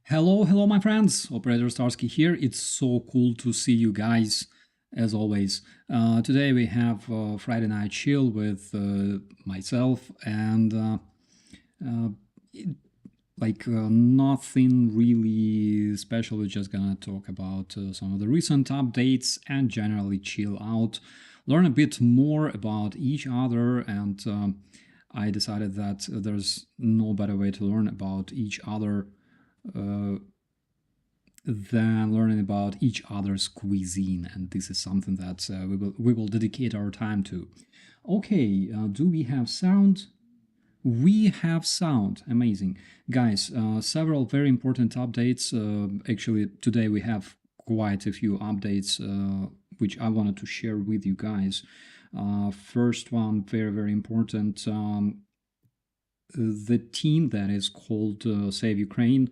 Hello, my friends. Operator Starsky here. It's so cool to see you guys, as always. Today we have Friday Night Chill with myself and uh, it- nothing really special. We're just gonna talk about some of the recent updates and generally chill out, learn a bit more about each other, and I decided that there's no better way to learn about each other uh, than learning about each other's cuisine, and this is something that we will dedicate our time to. Okay, do we have sound? We have sound. Amazing, guys. Several very important updates. Actually, today we have quite a few updates which I wanted to share with you guys. First one, very important. The team that is called Save Ukraine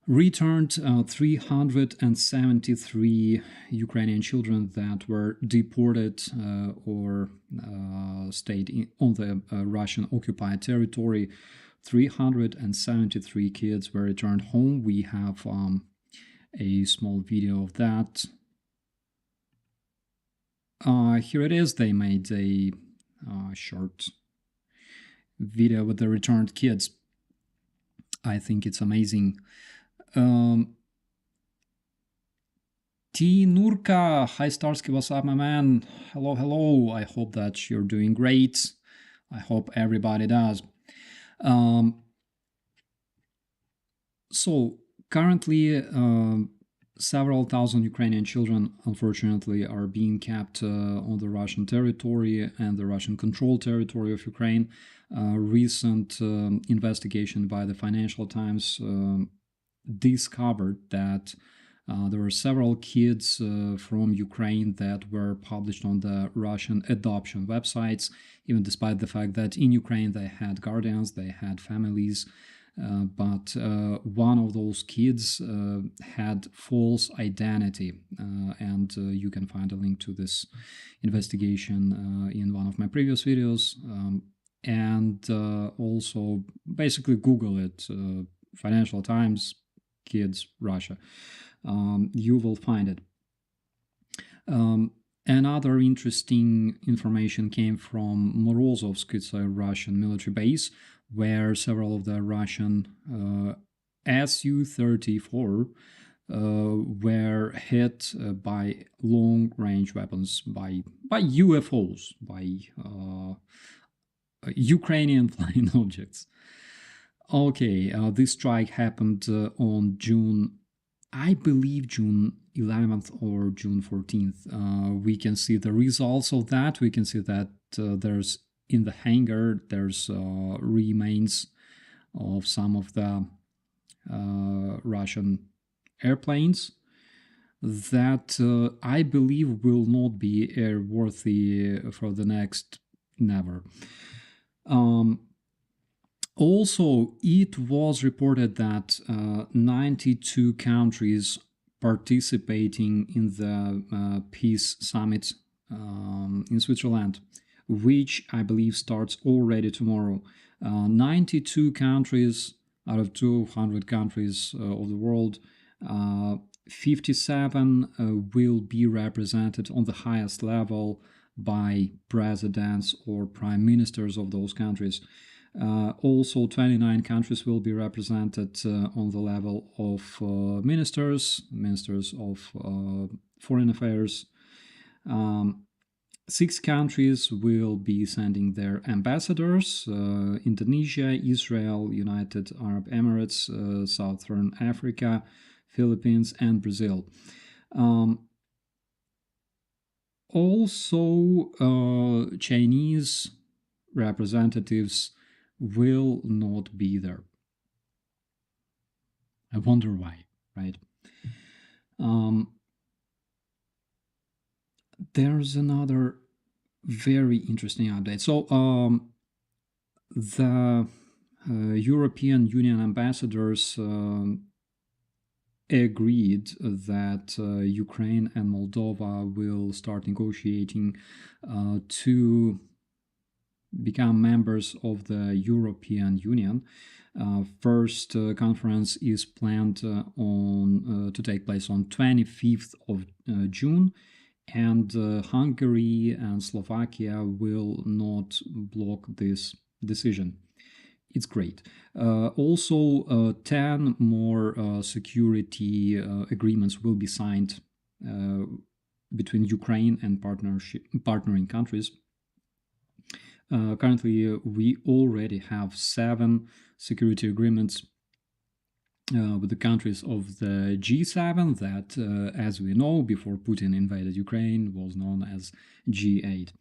returned 373 Ukrainian children that were deported or stayed on the Russian occupied territory. 373 kids were returned home. We have a small video of that. Here it is. They made a short video with the returned kids. I think it's amazing. T Nurka, hi Starsky, what's up, my man? Hello. I hope that you're doing great. I hope everybody does. So currently, several thousand Ukrainian children, unfortunately, are being kept on the Russian territory and the Russian-controlled territory of Ukraine. Recent investigation by the Financial Times discovered that there were several kids from Ukraine that were published on the Russian adoption websites, even despite the fact that in Ukraine they had guardians, they had families. But one of those kids had false identity, and you can find a link to this investigation in one of my previous videos. And also, basically, Google it, Financial Times, kids, Russia. You will find it. Another interesting information came from Morozovsk. It's a Russian military base where several of the Russian Su-34 were hit by long-range weapons, by UFOs, by Ukrainian flying objects. Okay, this strike happened on June, I believe June 11th or June 14th. We can see the results of that. We can see that there's in the hangar, there's remains of some of the Russian airplanes that I believe will not be airworthy for the next never. Also, it was reported that 92 countries participating in the Peace Summit in Switzerland, which I believe starts already tomorrow. 92 countries out of 200 countries of the world, 57 will be represented on the highest level by presidents or prime ministers of those countries. Also, 29 countries will be represented on the level of ministers of foreign affairs. 6 countries will be sending their ambassadors: Indonesia, Israel, United Arab Emirates, Southern Africa, Philippines, and Brazil. Also, Chinese representatives will not be there. I wonder why, right? There's another very interesting update. So the European Union ambassadors agreed that Ukraine and Moldova will start negotiating to become members of the European Union. First conference is planned to take place on 25th of June, and Hungary and Slovakia will not block this decision. It's great. Also, 10 more security agreements will be signed between Ukraine and partnering countries. Currently, we already have 7 security agreements with the countries of the G7 that, as we know, before Putin invaded Ukraine, was known as G8.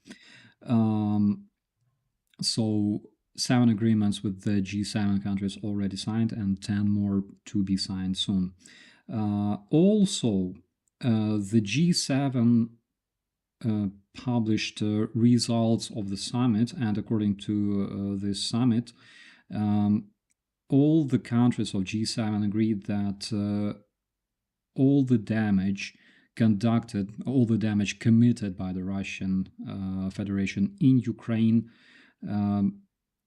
So 7 agreements with the G7 countries already signed, and 10 more to be signed soon. Also, the G7 published results of the summit, and according to this summit, all the countries of G7 agreed that all the damage committed by the Russian Federation in Ukraine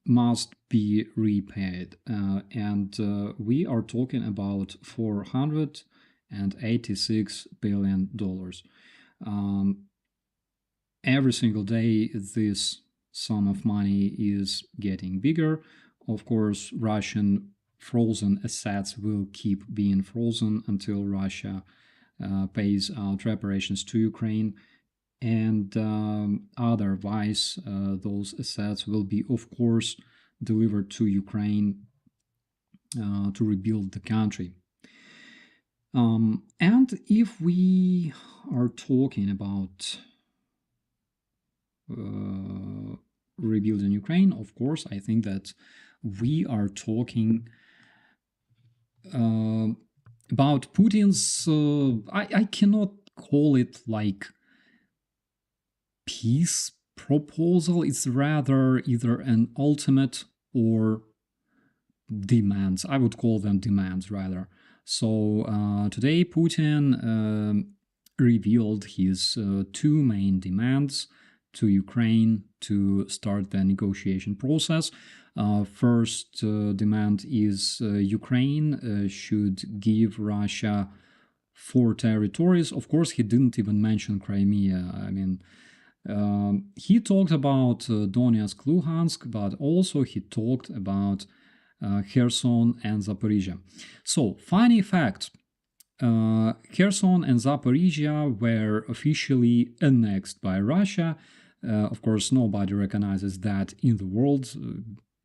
must be repaid. And we are talking about $486 billion. Every single day, this sum of money is getting bigger. Of course, Russian frozen assets will keep being frozen until Russia pays out reparations to Ukraine. And otherwise, those assets will be, of course, delivered to Ukraine to rebuild the country. And if we are talking about rebuilding Ukraine, of course, I think that we are talking about Putin's, I cannot call it like peace proposal. It's rather either an ultimate or demands. I would call them demands rather. So today Putin revealed his 2 main demands to Ukraine to start the negotiation process. First demand is Ukraine should give Russia 4 territories. Of course, he didn't even mention Crimea. I mean, he talked about Donetsk, Luhansk, but also he talked about Kherson and Zaporizhia. So, funny fact, Kherson and Zaporizhia were officially annexed by Russia. Of course, nobody recognizes that in the world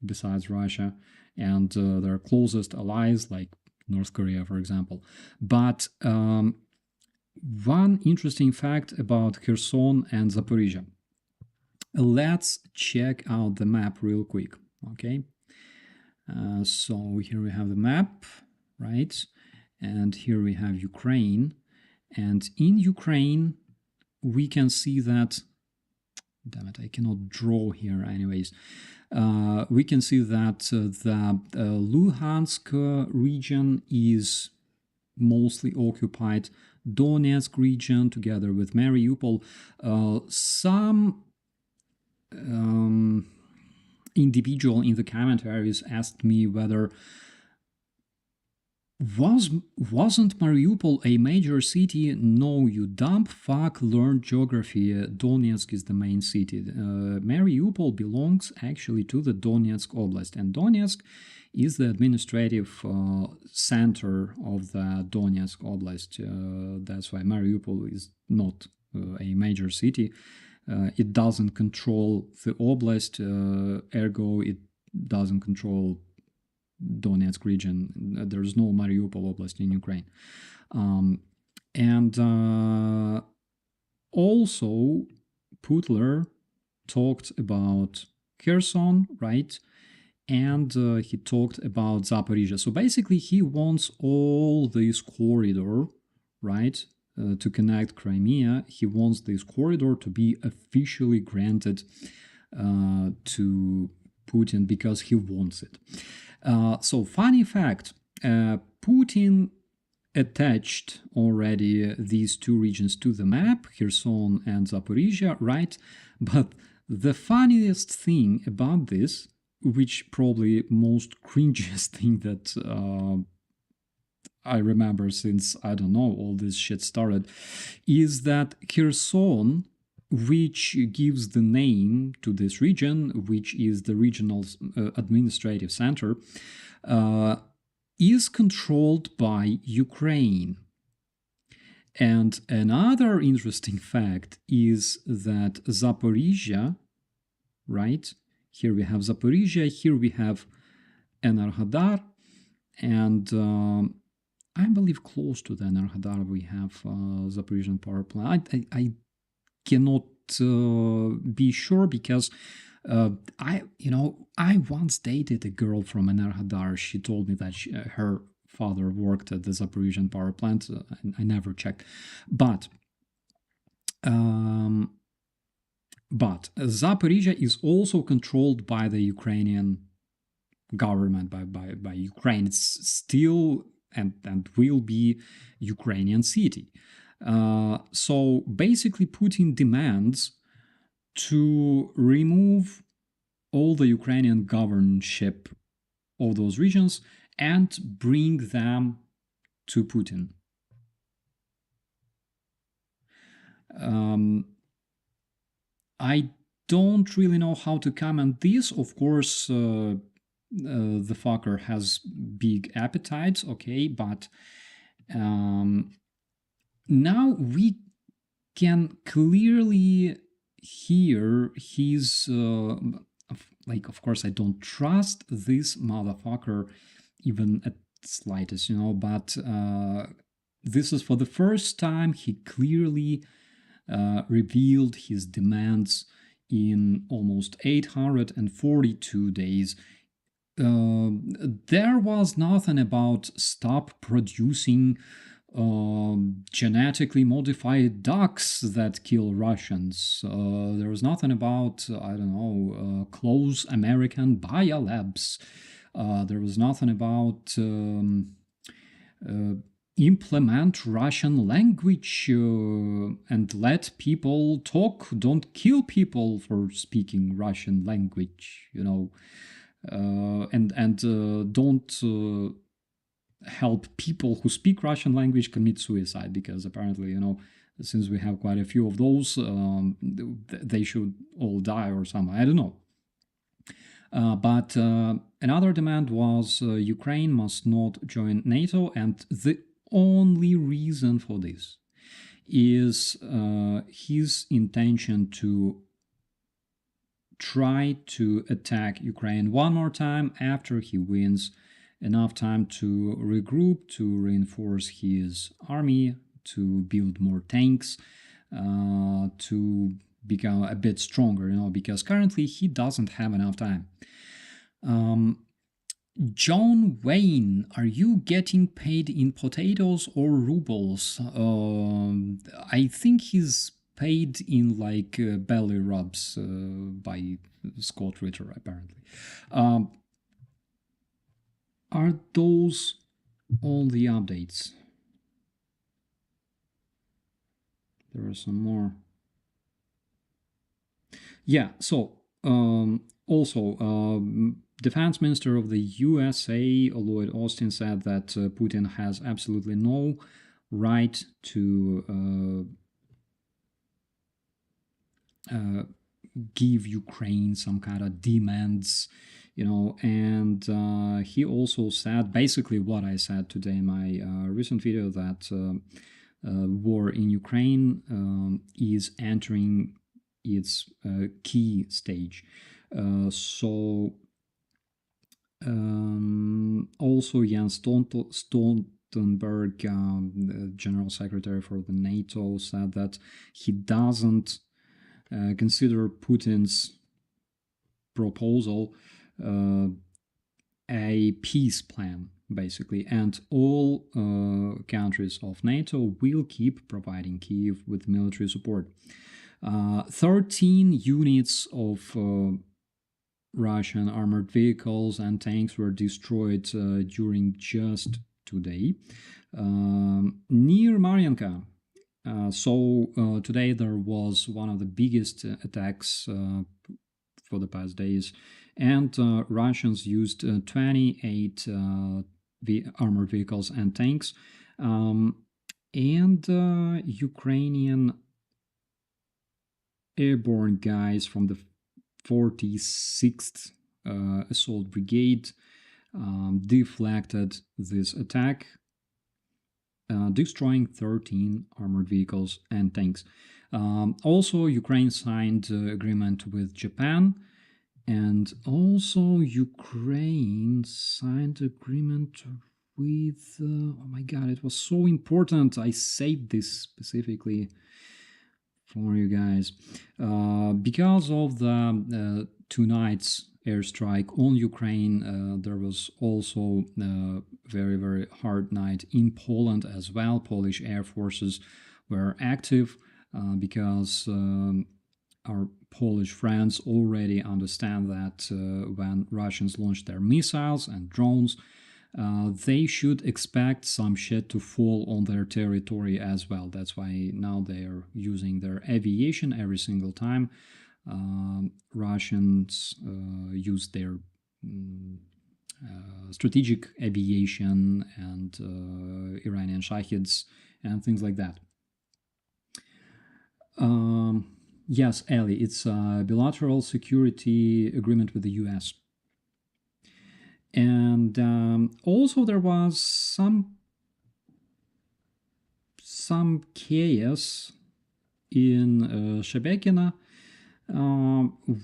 besides Russia and their closest allies like North Korea, for example. But one interesting fact about Kherson and Zaporizhia. Let's check out the map real quick, okay? So here we have the map, right? And here we have Ukraine. And in Ukraine, we can see that, damn it, I cannot draw here anyways. We can see that the Luhansk region is mostly occupied. Donetsk region, together with Mariupol. Some individual in the commentaries asked me whether wasn't Mariupol a major city? No, you dumb fuck, learn geography. Donetsk is the main city. Mariupol belongs actually to the Donetsk Oblast, and Donetsk is the administrative center of the Donetsk Oblast. That's why Mariupol is not a major city. It doesn't control the oblast, ergo it doesn't control Donetsk region. There's no Mariupol Oblast in Ukraine. And also, Putler talked about Kherson, right? And he talked about Zaporizhia. So basically, he wants all this corridor, right, to connect Crimea. He wants this corridor to be officially granted to Putin because he wants it. So, funny fact, Putin attached already these 2 regions to the map, Kherson and Zaporizhia, right? But The funniest thing about this, which probably most cringiest thing that I remember since, I don't know, all this shit started, is that Kherson, which gives the name to this region, which is the regional administrative center, is controlled by Ukraine. And another interesting fact is that Zaporizhia, right? Here we have Zaporizhia, here we have Enerhodar, and I believe close to the Enerhodar we have Zaporizhian power plant. I cannot be sure because I once dated a girl from Enerhodar. She told me that her father worked at the Zaporizhian power plant. I never checked, but Zaporizhia is also controlled by the Ukrainian government, by Ukraine. It's still and will be Ukrainian city. So basically, Putin demands to remove all the Ukrainian governorship of those regions and bring them to Putin. I don't really know how to comment this. Of course, the fucker has big appetites, okay, but now we can clearly hear his of course I don't trust this motherfucker even at slightest, but this is for the first time he clearly revealed his demands in almost 842 days. There was nothing about stop producing genetically modified ducks that kill Russians. There was nothing about, close American biolabs. There was nothing about implement Russian language and let people talk, don't kill people for speaking Russian language, and don't help people who speak Russian language commit suicide, because apparently, since we have quite a few of those, they should all die or something. I don't know. But another demand was Ukraine must not join NATO, and the only reason for this is his intention to try to attack Ukraine one more time after he wins enough time to regroup, to reinforce his army, to build more tanks, to become a bit stronger, because currently he doesn't have enough time. John Wayne, are you getting paid in potatoes or rubles? I think he's paid in belly rubs by Scott Ritter, apparently. Are those all the updates? There are some more. Yeah, so also, Defense Minister of the USA, Lloyd Austin, said that Putin has absolutely no right to give Ukraine some kind of demands, and he also said basically what I said today in my recent video, that war in Ukraine is entering its key stage. Also Jens Stoltenberg, the General Secretary for the NATO, said that he doesn't consider Putin's proposal a peace plan, basically, and all countries of NATO will keep providing Kyiv with military support. 13 units of Russian armored vehicles and tanks were destroyed during just today. Near Mariinka, Today there was one of the biggest attacks for the past days, and Russians used 28 armored vehicles and tanks, and Ukrainian airborne guys from the 46th Assault Brigade deflected this attack, destroying 13 armored vehicles and tanks. Also, Ukraine signed agreement with Japan, and also Ukraine signed agreement with, oh my god, it was so important. I saved this specifically for you guys. Because of the tonight's airstrike on Ukraine, there was also a very, very hard night in Poland as well. Polish air forces were active because our Polish friends already understand that when Russians launch their missiles and drones, they should expect some shit to fall on their territory as well. That's why now they are using their aviation every single time. Russians use their strategic aviation and Iranian Shahids and things like that. Yes, Ali, it's a bilateral security agreement with the US. And also there was some chaos in Shebekina,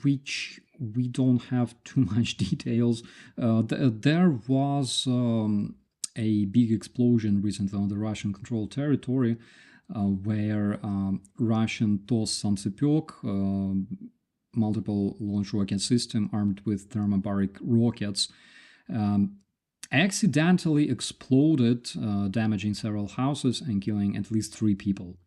which we don't have too much details. There was a big explosion recently on the Russian-controlled territory, where Russian TOS-Samtsepyok, multiple launch rocket system armed with thermobaric rockets, accidentally exploded, damaging several houses and killing at least 3 people.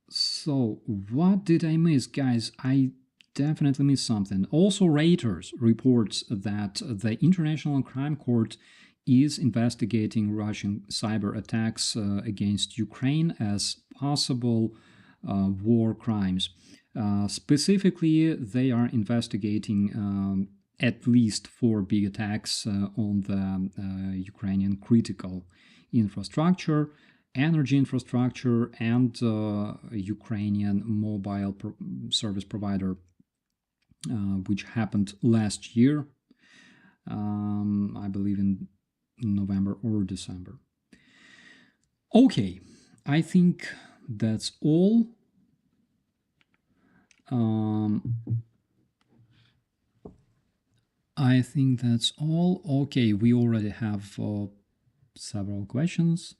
So, what did I miss, guys? I definitely missed something. Also, Reuters reports that the International Crime Court is investigating Russian cyber attacks against Ukraine as possible war crimes. Specifically, they are investigating at least 4 big attacks on the Ukrainian critical infrastructure, energy infrastructure, and Ukrainian mobile service provider, which happened last year, I believe in November or December. Okay, I think that's all. I think that's all. Okay, we already have several questions.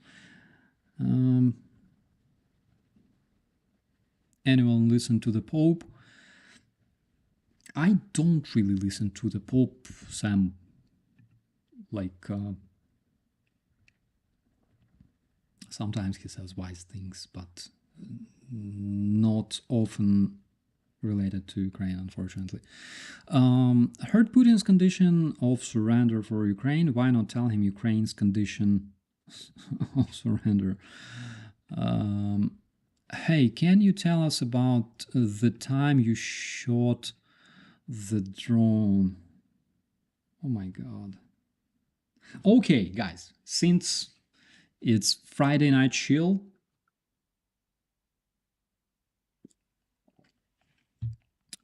Anyone listen to the Pope? I don't really listen to the Pope, Sam. Like, sometimes he says wise things, but not often related to Ukraine, unfortunately. Heard Putin's condition of surrender for Ukraine. Why not tell him Ukraine's condition of surrender? Hey, can you tell us about the time you shot the drone? Oh my god. Okay, guys, since it's Friday night chill,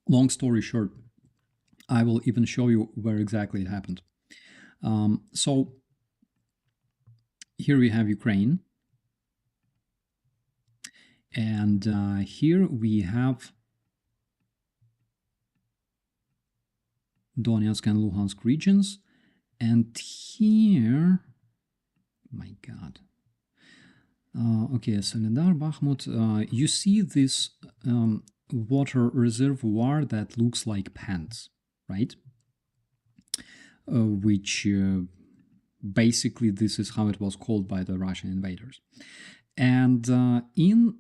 long story short, I will even show you where exactly it happened. So here we have Ukraine, and here we have Donetsk and Luhansk regions, and here, my god. Okay, Solidar, Bakhmut. You see this water reservoir that looks like pants, right? Which basically this is how it was called by the Russian invaders. And in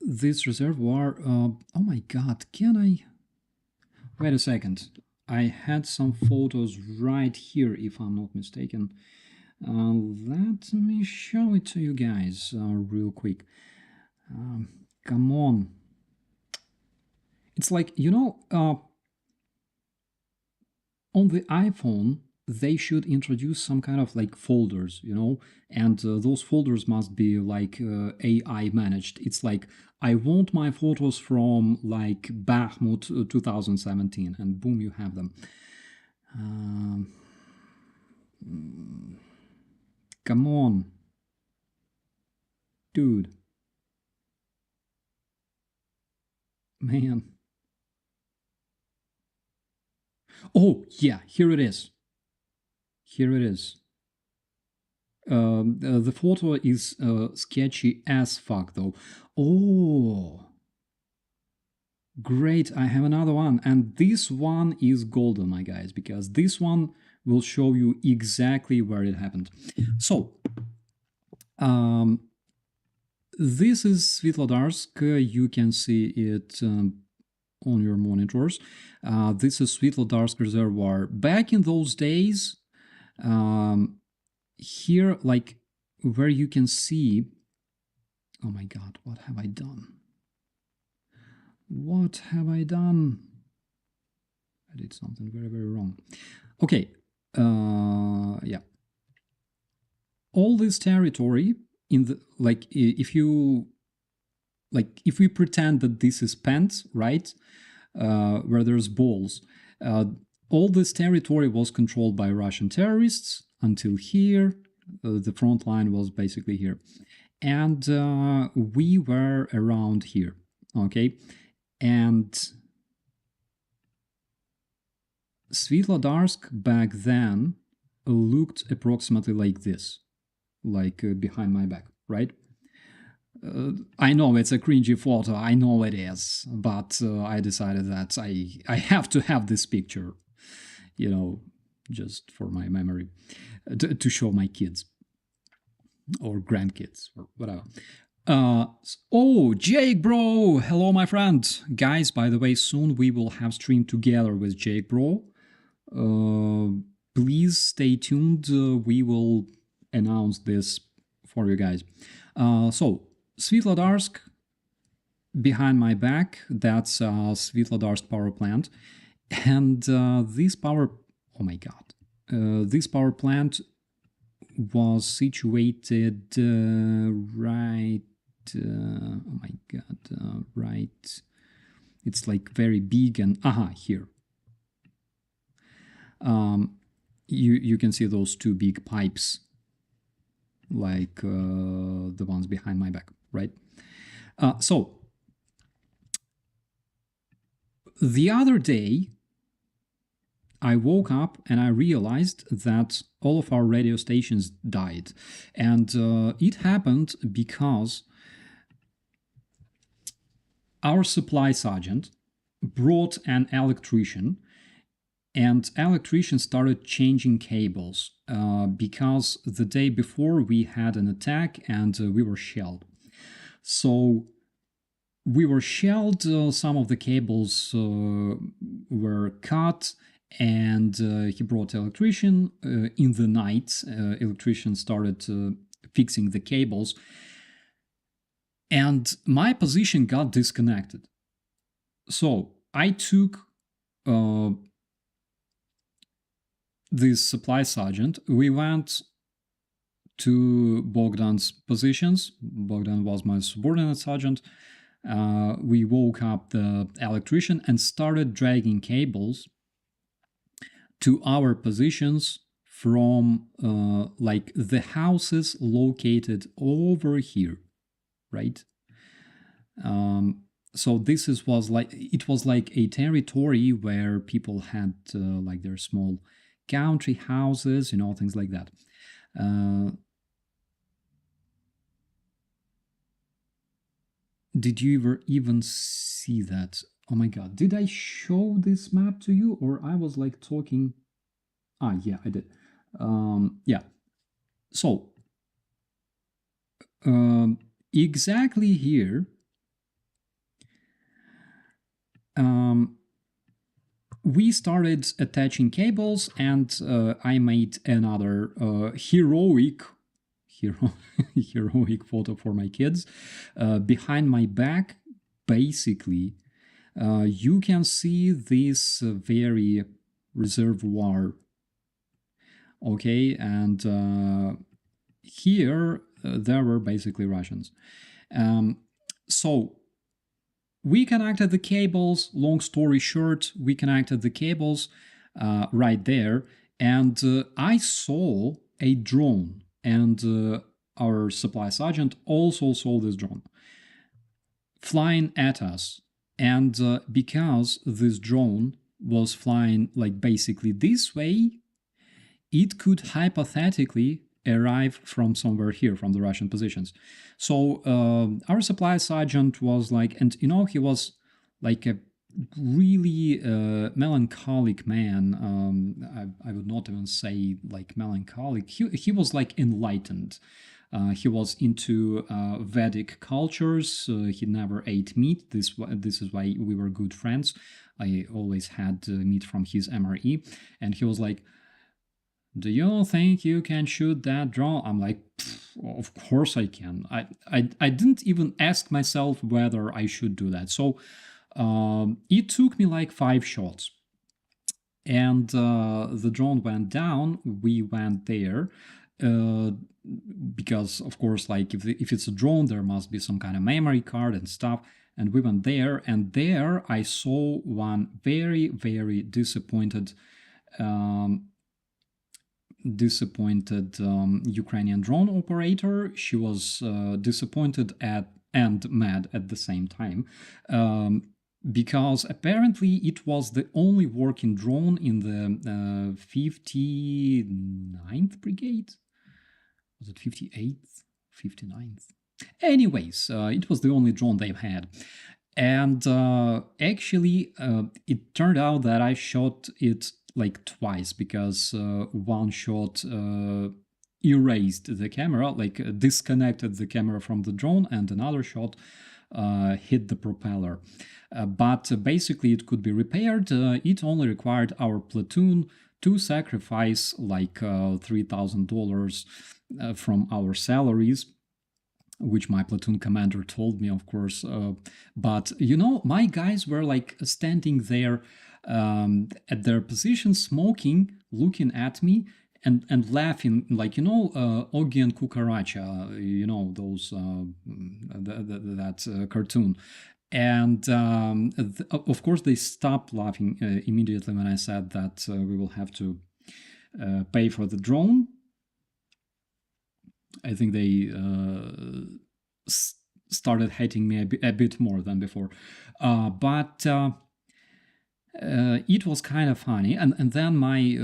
this reservoir, oh my god, can I... Wait a second. I had some photos right here, if I'm not mistaken. Let me show it to you guys real quick. Come on. It's like, on the iPhone, they should introduce some kind of like folders, and those folders must be like AI managed. It's like, I want my photos from like Bakhmut 2017, and boom, you have them. Come on, dude. Man. Oh, yeah, here it is. Here it is. The photo is sketchy as fuck, though. Oh, great. I have another one. And this one is golden, my guys, because this one will show you exactly where it happened. So, this is Svetlodarsk. You can see it on your monitors. This is Svetlodarsk Reservoir. Back in those days, here, like where you can see, oh my god, what have I done? What have I done? I did something very, very wrong. Okay, yeah. All this territory in the, like, if we pretend that this is pens, right, where there's balls, all this territory was controlled by Russian terrorists until here. The front line was basically here. And we were around here, okay? And Svetlodarsk back then looked approximately like this, like behind my back, right? I know it's a cringy photo, I know it is, but I decided that I have to have this picture, just for my memory, to show my kids or grandkids or whatever. Oh, Jake bro, hello my friend. Guys, by the way, soon we will have stream together with Jake bro. Please stay tuned. We will announce this for you guys. So, Svetlodarsk, behind my back, that's Svetlodarsk power plant. And this power, oh my god, this power plant was situated right, oh my god, right, it's like very big and, here. You can see those two big pipes, like the ones behind my back, right? So, the other day, I woke up and I realized that all of our radio stations died. And it happened because our supply sergeant brought an electrician, and electrician started changing cables because the day before we had an attack and we were shelled. So we were shelled, some of the cables were cut, and he brought electrician. In the night, electrician started fixing the cables, and my position got disconnected. So I took this supply sergeant. We went to Bogdan's positions. Bogdan was my subordinate sergeant. We woke up the electrician and started dragging cables to our positions from like the houses located over here, right? So this was like a territory where people had like their small country houses, things like that. Did you ever even see that? Oh my god, did I show this map to you, or I was like talking? Yeah, I did. Yeah. So, exactly here, we started attaching cables, and I made another heroic photo for my kids. Behind my back, basically, you can see this very reservoir. Okay, and here there were basically Russians. So we connected the cables. Long story short, we connected the cables right there, and I saw a drone, and our supply sergeant also saw this drone flying at us. And because this drone was flying like basically this way, it could hypothetically arrive from somewhere here, from the Russian positions. So our supply sergeant was like, and you know, he was like a really melancholic man. I would not even say like melancholic. He was like enlightened. He was into Vedic cultures. He never ate meat. This is why we were good friends. I always had meat from his MRE, and he was like, "Do you think you can shoot that drone?" I'm like, "Of course I can." I didn't even ask myself whether I should do that. So it took me like 5 shots, and the drone went down. We went there. Because of course, like if it's a drone, there must be some kind of memory card and stuff. And we went there, and there I saw one very, very disappointed Ukrainian drone operator. She was disappointed and mad at the same time, because apparently it was the only working drone in the 59th Brigade. Was it 58th? 59th? Anyways, it was the only drone they've had. And actually, it turned out that I shot it like twice, because one shot erased the camera, like disconnected the camera from the drone, and another shot hit the propeller. But basically it could be repaired. It only required our platoon to sacrifice like $3,000 from our salaries, which my platoon commander told me, of course. But, you know, my guys were like standing there at their position, smoking, looking at me, and laughing, like, you know, Augie and Cucaracha, you know, those that cartoon. And of course, they stopped laughing immediately when I said that we will have to pay for the drone. I think they started hating me a bit more than before. But it was kind of funny. And then my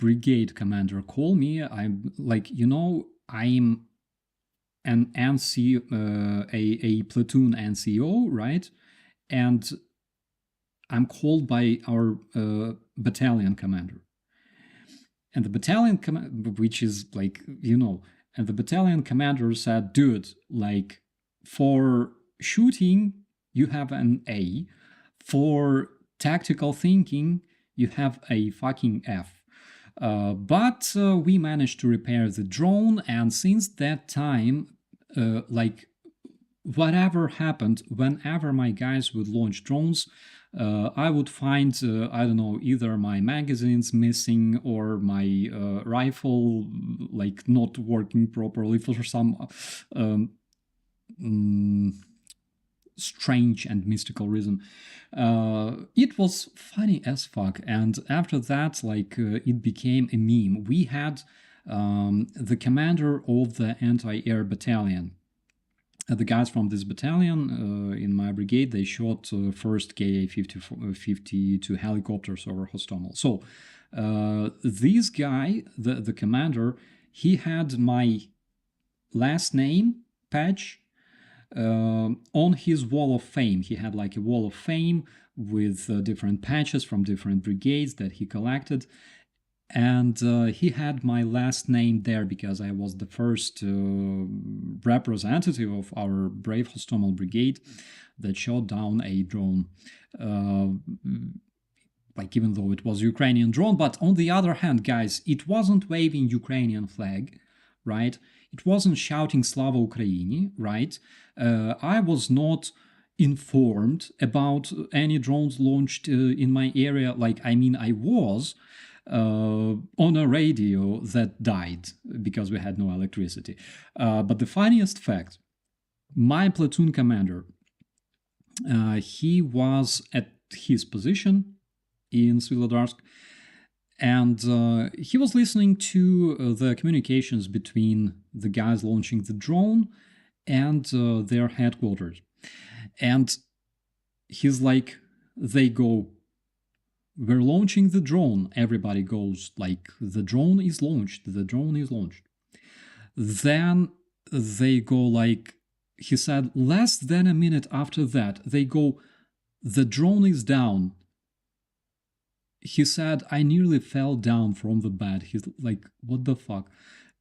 brigade commander called me. I'm like, you know, I'm an NC, a platoon NCO, right? And I'm called by our battalion commander. And the battalion commander, which is like, you know, and the battalion commander said, dude, like, for shooting, you have an A. For tactical thinking, you have a fucking F. But we managed to repair the drone, and since that time, like, whatever happened, whenever my guys would launch drones, I would find, I don't know, either my magazines missing or my rifle, like, not working properly for some strange and mystical reason. It was funny as fuck, and after that, like, it became a meme. We had the commander of the anti-air battalion. The guys from this battalion in my brigade, they shot first Ka-52 helicopters over Hostomel. So this guy, the commander, he had my last name patch on his wall of fame. He had like a wall of fame with different patches from different brigades that he collected. And he had my last name there because I was the first representative of our brave Hostomel brigade that shot down a drone. like even though it was Ukrainian drone. But on the other hand, guys, it wasn't waving Ukrainian flag, right? It wasn't shouting Slava Ukraini, right? I was not informed about any drones launched in my area. Like, I mean, I was on a radio that died because we had no electricity. But the funniest fact, my platoon commander, he was at his position in Svilodarsk, and he was listening to the communications between the guys launching the drone and their headquarters. And he's like, they go, we're launching the drone. Everybody goes like, the drone is launched, the drone is launched. Then they go like, he said, less than a minute after that, they go, the drone is down. He said, I nearly fell down from the bed. He's like, what the fuck?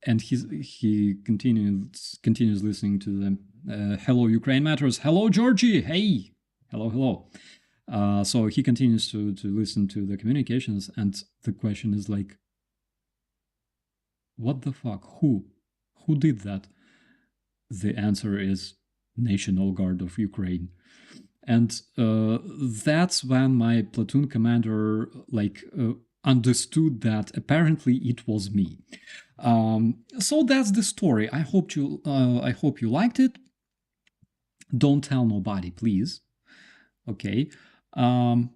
And he continues listening to them. Hello, Ukraine Matters. Hello, Georgie. Hey. Hello. So he continues to listen to the communications, and the question is like, what the fuck? Who did that? The answer is National Guard of Ukraine. And that's when my platoon commander understood that apparently it was me. So that's the story. I hope you liked it. Don't tell nobody, please. Okay. Our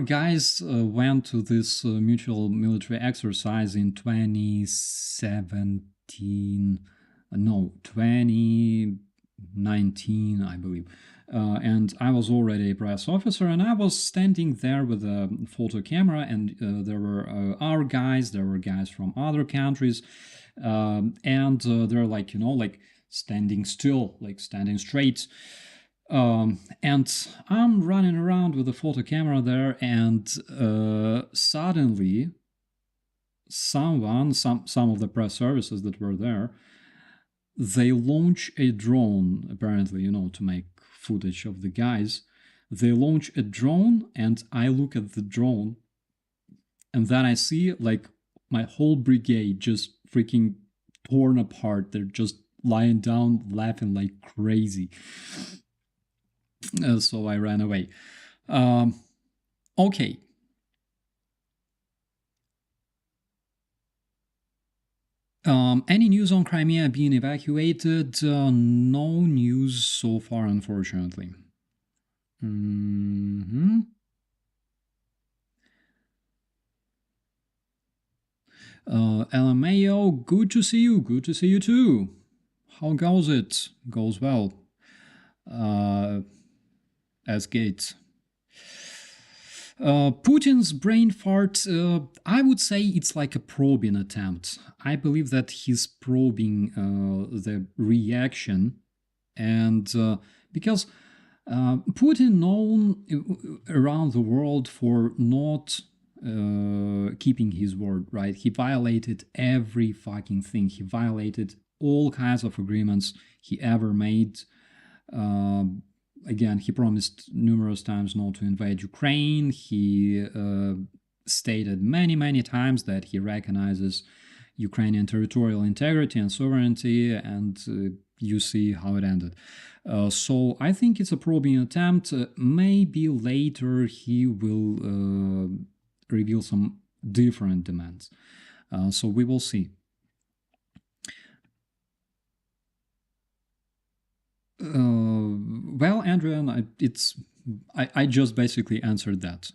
guys went to this mutual military exercise in 2019, I believe. And I was already a press officer, and I was standing there with a photo camera, and there were our guys, there were guys from other countries, and they're like, standing still, like standing straight. And I'm running around with a photo camera there, and suddenly some of the press services that were there, they launch a drone, apparently, to make footage of the guys. They launch a drone, and I look at the drone, and then I see like my whole brigade just freaking torn apart. They're just lying down, laughing like crazy. So I ran away. Okay. Any news on Crimea being evacuated? No news so far, unfortunately. LMAO, good to see you. Good to see you too. How goes it? Goes well. As Gates. Putin's brain fart, I would say it's like a probing attempt. I believe that he's probing the reaction, and because Putin known around the world for not keeping his word, right? He violated every fucking thing. He violated all kinds of agreements he ever made. Again, he promised numerous times not to invade Ukraine. He stated many times that he recognizes Ukrainian territorial integrity and sovereignty, and you see how it ended. So I think it's a probing attempt. Maybe later he will reveal some different demands. So we will see. Well, Andrea, I just basically answered that.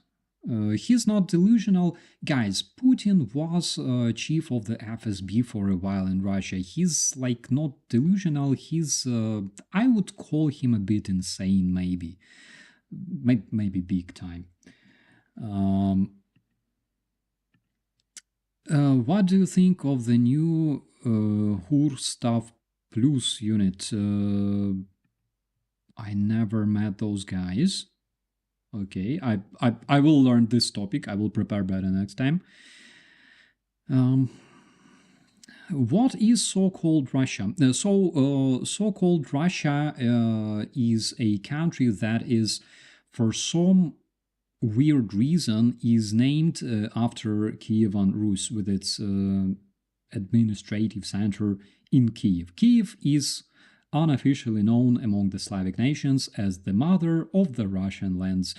He's not delusional. Guys, Putin was chief of the FSB for a while in Russia. He's like not delusional. He's, I would call him a bit insane, maybe. Maybe big time. What do you think of the new HUR Staff Plus unit? I never met those guys. Okay, I will learn this topic. I will prepare better next time. What is so-called Russia? So-called Russia is a country that is, for some weird reason, is named after Kievan Rus, with its administrative center in Kiev. Kiev is unofficially known among the Slavic nations as the mother of the Russian lands.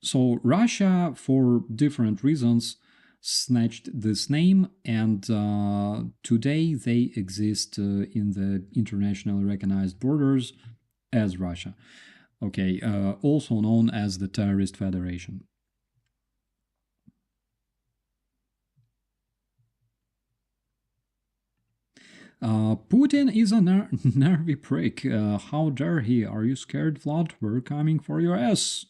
So Russia, for different reasons, snatched this name, and today they exist in the internationally recognized borders as Russia. Okay, also known as the Terrorist Federation. Putin is a nervy prick. How dare he? Are you scared, Vlad? We're coming for your ass.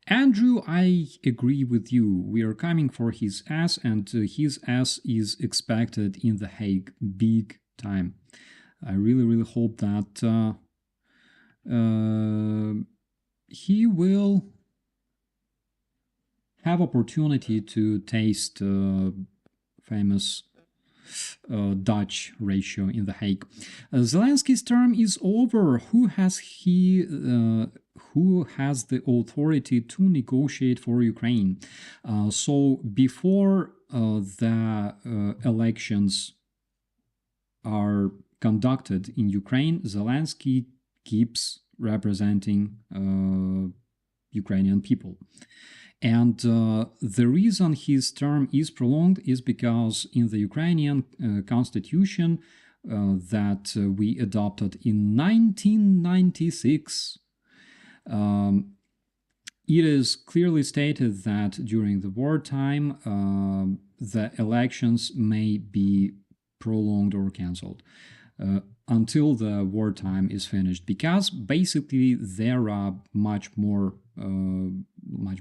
Andrew, I agree with you. We are coming for his ass, and his ass is expected in The Hague big time. I really, really hope that he will have opportunity to taste famous Dutch ratio in The Hague. Zelensky's term is over. Who has the authority to negotiate for Ukraine? So before the elections are conducted in Ukraine, Zelensky keeps representing Ukrainian people. And the reason his term is prolonged is because in the Ukrainian constitution that we adopted in 1996, it is clearly stated that during the wartime, the elections may be prolonged or cancelled until the wartime is finished, because basically there are much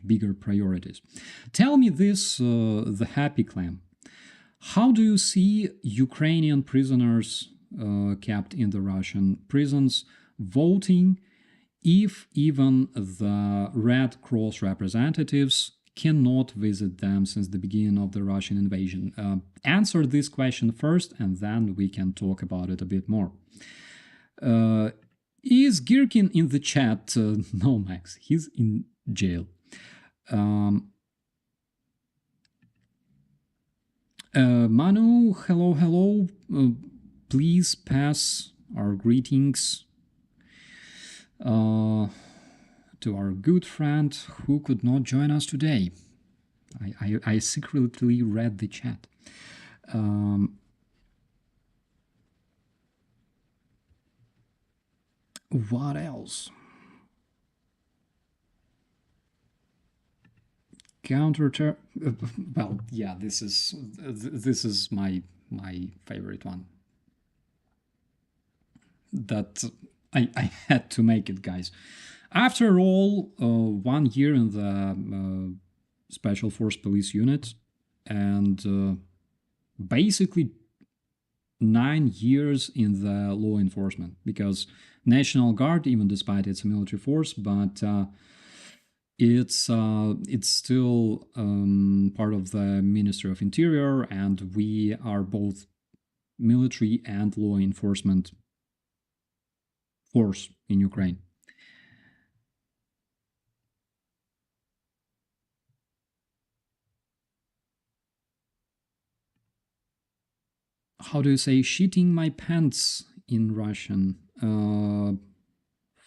bigger priorities. Tell me this, the Happy Clam. How do you see Ukrainian prisoners kept in the Russian prisons voting if even the Red Cross representatives cannot visit them since the beginning of the Russian invasion? Answer this question first, and then we can talk about it a bit more. Is Girkin in the chat? No, Max, he's in jail. Manu, hello. Please pass our greetings to our good friend who could not join us today. I secretly read the chat. What else? Counter. Well, yeah, this is my favorite one. That I had to make it, guys. After all, 1 year in the Special Force Police Unit, and basically 9 years in the law enforcement, because National Guard, even despite its military force, but it's still part of the Ministry of Interior, and we are both military and law enforcement force in Ukraine. How do you say shitting my pants in Russian?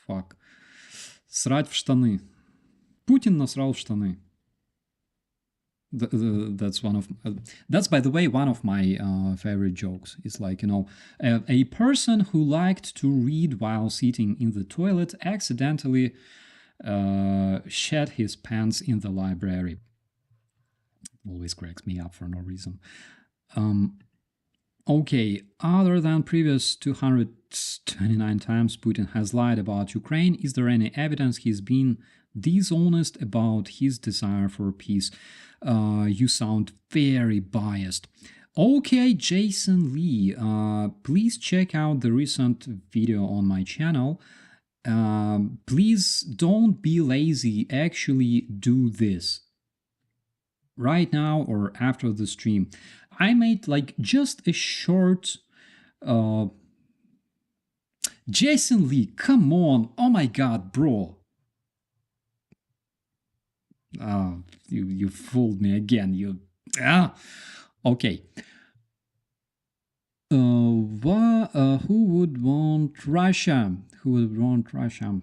Fuck. Срать в штаны. Putin насрал в штаны. That's one of that's, by the way, one of my favorite jokes. It's like, a person who liked to read while sitting in the toilet accidentally shed his pants in the library. Always cracks me up for no reason. Okay, other than previous 229 times Putin has lied about Ukraine, is there any evidence he's been dishonest about his desire for peace? You sound very biased. Okay, Jason Lee, please check out the recent video on my channel. Please don't be lazy, actually do this. Right now or after the stream. I made like just a short... Jason Lee, come on, oh my god, bro. You fooled me again. Okay. Who would want Russia? Who would want Russia?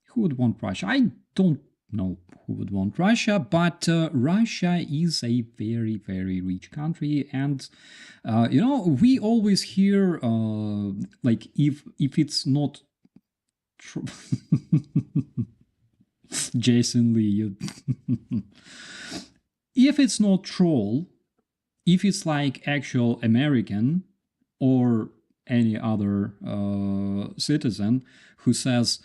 Who would want Russia? I don't know who would want Russia, but Russia is a very, very rich country, and we always hear like if it's not true. Jason Lee, if it's not troll, if it's like actual American or any other citizen who says,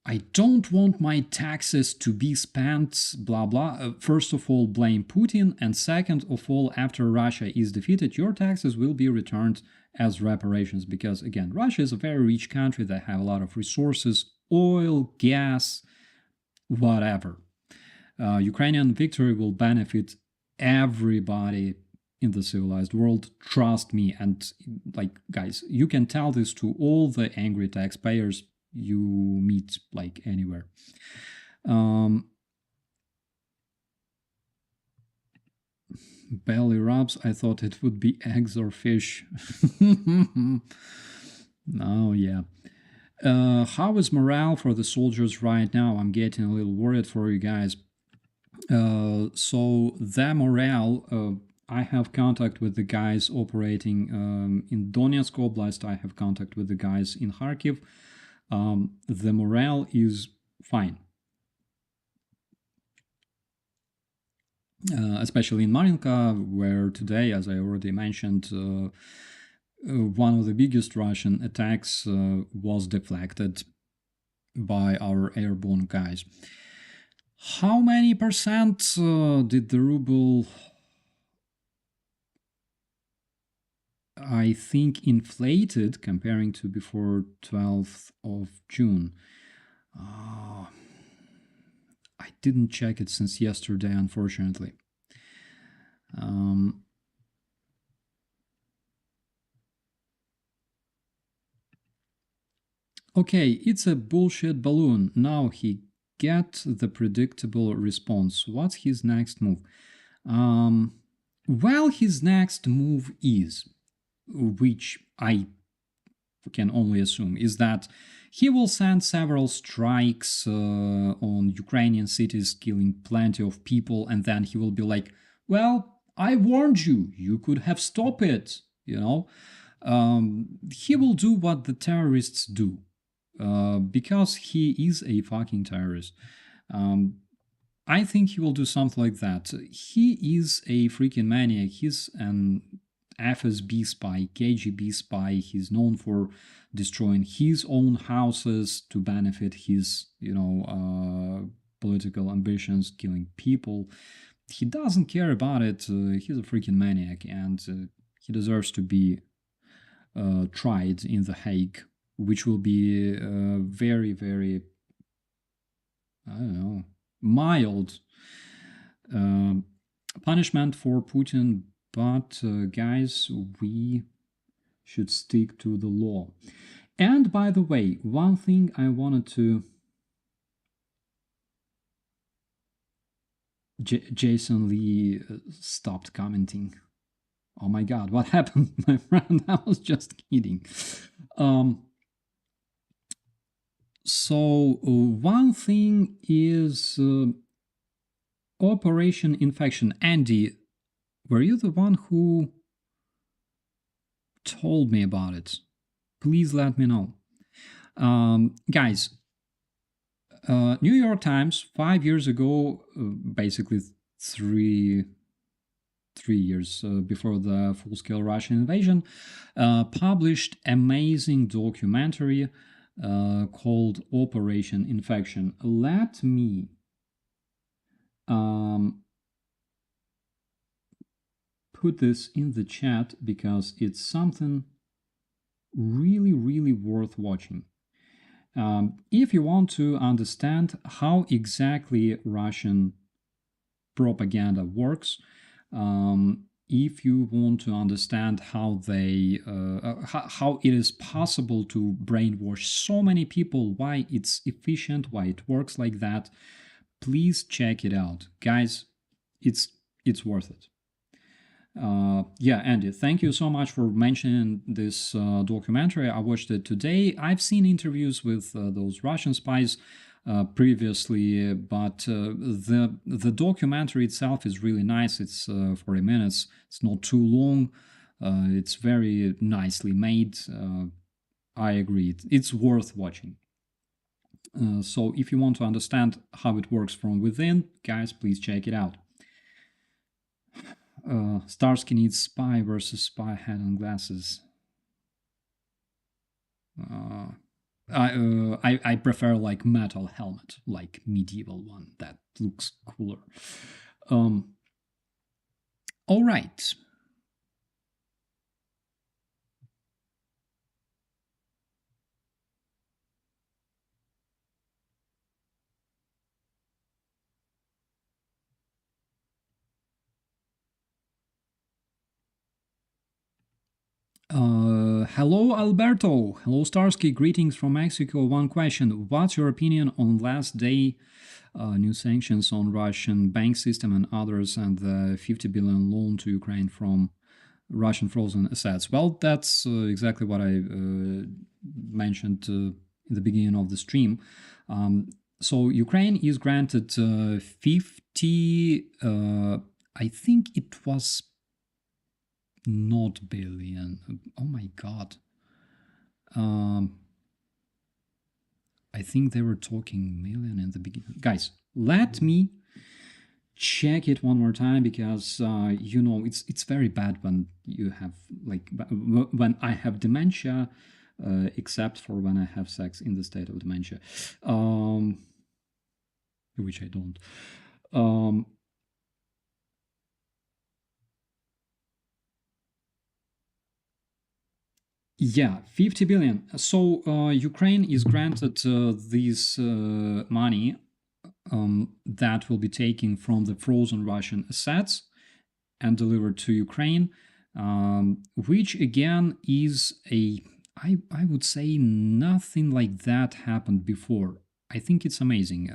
I don't want my taxes to be spent, blah blah. First of all, blame Putin, and second of all, after Russia is defeated, your taxes will be returned as reparations. Because again, Russia is a very rich country that have a lot of resources, oil, gas, whatever. Ukrainian victory will benefit everybody in the civilized world. Trust me. And like, guys, you can tell this to all the angry taxpayers you meet like anywhere. Belly rubs, I thought it would be eggs or fish. Oh yeah. How is morale for the soldiers right now? I'm getting a little worried for you guys. So the morale, I have contact with the guys operating in Donetsk Oblast. I have contact with the guys in Kharkiv. The morale is fine. Especially in Marinka, where today, as I already mentioned, one of the biggest Russian attacks was deflected by our airborne guys. How many percent did the ruble, I think, inflated comparing to before 12th of June? I didn't check it since yesterday, unfortunately. Okay, it's a bullshit balloon. Now he get the predictable response. What's his next move? Well, his next move is, which I can only assume, is that he will send several strikes on Ukrainian cities, killing plenty of people, and then he will be like, well, I warned you, you could have stopped it, you know? He will do what the terrorists do, because he is a fucking terrorist. I think he will do something like that. He is a freaking maniac. He's an FSB spy, KGB spy. He's known for destroying his own houses to benefit his, political ambitions, killing people. He doesn't care about it. He's a freaking maniac, and he deserves to be tried in The Hague, which will be very, very, I don't know, mild punishment for Putin. But guys, we should stick to the law. And by the way, one thing I wanted to... Jason Lee stopped commenting. Oh my god, what happened, my friend? I was just kidding. So one thing is Operation Infection. Andy, were you the one who told me about it? Please let me know. Guys, New York Times 5 years ago, basically three years before the full-scale Russian invasion, published amazing documentary called Operation Infection. Let me put this in the chat because it's something really, really worth watching. If you want to understand how exactly Russian propaganda works, if you want to understand how they how it is possible to brainwash so many people, why it's efficient, why it works like that, please check it out, guys. It's worth it. Yeah, Andy, thank you so much for mentioning this documentary. I watched it today. I've seen interviews with those Russian spies previously, but the documentary itself is really nice. It's 40 minutes. It's not too long. It's very nicely made. I agree. It's worth watching. So if you want to understand how it works from within, guys, please check it out. Starsky needs spy versus spy hat and glasses. I prefer like metal helmet, like medieval one. That looks cooler. All right. Hello, Alberto. Hello, Starsky. Greetings from Mexico. One question. What's your opinion on last day new sanctions on Russian bank system and others and the 50 billion loan to Ukraine from Russian frozen assets? Well, that's exactly what I mentioned in the beginning of the stream. So Ukraine is granted 50, I think it was not billion. Oh my god. I think they were talking million in the beginning. Guys, let me check it one more time because you know it's very bad when you have like when I have dementia, except for when I have sex in the state of dementia, which I don't. Yeah, 50 billion. So Ukraine is granted this money that will be taken from the frozen Russian assets and delivered to Ukraine, which again is I would say nothing like that happened before. I think it's amazing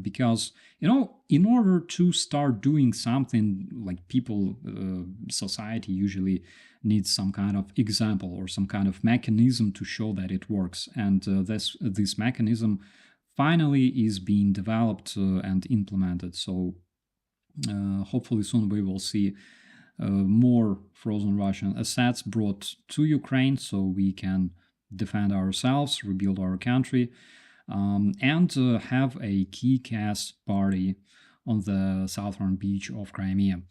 because, you know, in order to start doing something like people, society usually needs some kind of example or some kind of mechanism to show that it works. And this mechanism finally is being developed and implemented. So hopefully soon we will see more frozen Russian assets brought to Ukraine so we can defend ourselves, rebuild our country, and have a kick-ass party on the southern beach of Crimea.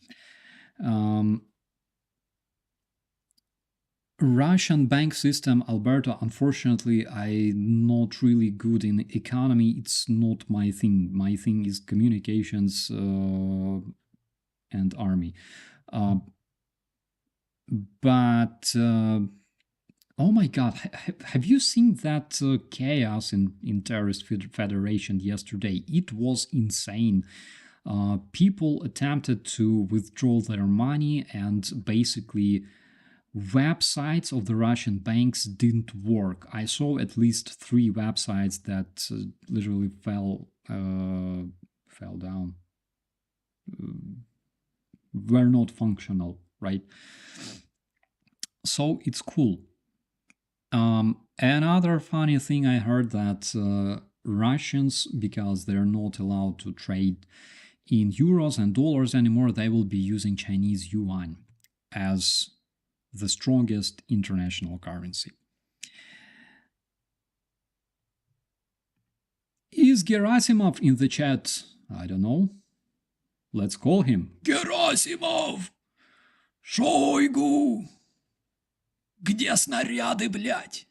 Russian bank system, Alberta, unfortunately, I'm not really good in economy. It's not my thing. My thing is communications and army. But oh my god, have you seen that chaos in Terrorist Federation yesterday? It was insane. People attempted to withdraw their money and basically websites of the Russian banks didn't work. I saw at least 3 websites that literally fell down, were not functional, right? So it's cool. Another funny thing I heard that Russians, because they're not allowed to trade in euros and dollars anymore, they will be using Chinese yuan as the strongest international currency. Is Gerasimov in the chat? I don't know. Let's call him. Gerasimov! Шойгу! Где снаряды, блядь?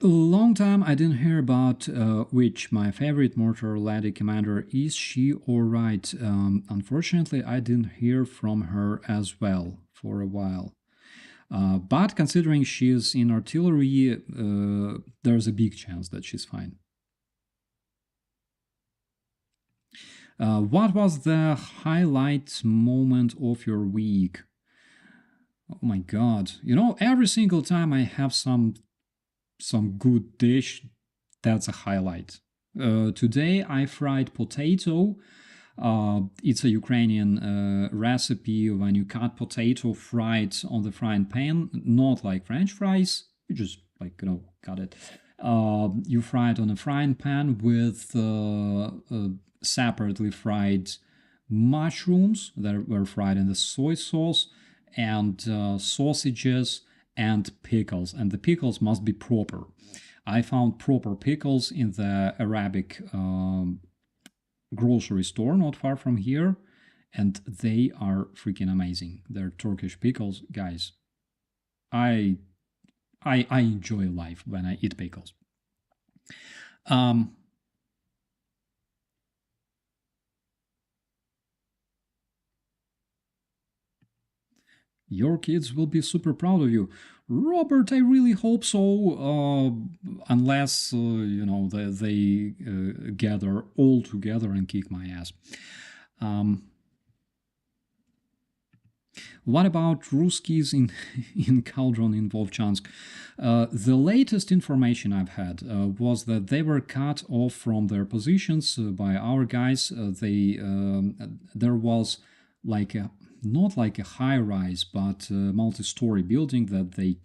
Long time I didn't hear about which my favorite mortar lady commander. Is she alright? Unfortunately, I didn't hear from her as well for a while. But considering she's in artillery, there's a big chance that she's fine. What was the highlight moment of your week? Oh my god. You know, every single time I have some some good dish, that's a highlight. Today I fried potato. It's a Ukrainian recipe. When you cut potato, fry it on the frying pan, not like French fries. You just like cut it. You fry it on a frying pan with separately fried mushrooms that were fried in the soy sauce, and sausages and pickles. And the pickles must be proper. I found proper pickles in the Arabic grocery store not far from here, and they are freaking amazing. They're Turkish pickles, guys. I I enjoy life when I eat pickles. Um, your kids will be super proud of you, Robert. I really hope so. Unless they gather all together and kick my ass. Um, What about Ruskis in in Cauldron in Volchansk? The latest information I've had was that they were cut off from their positions by our guys. There was like a not like a high rise, but a multi-story building that they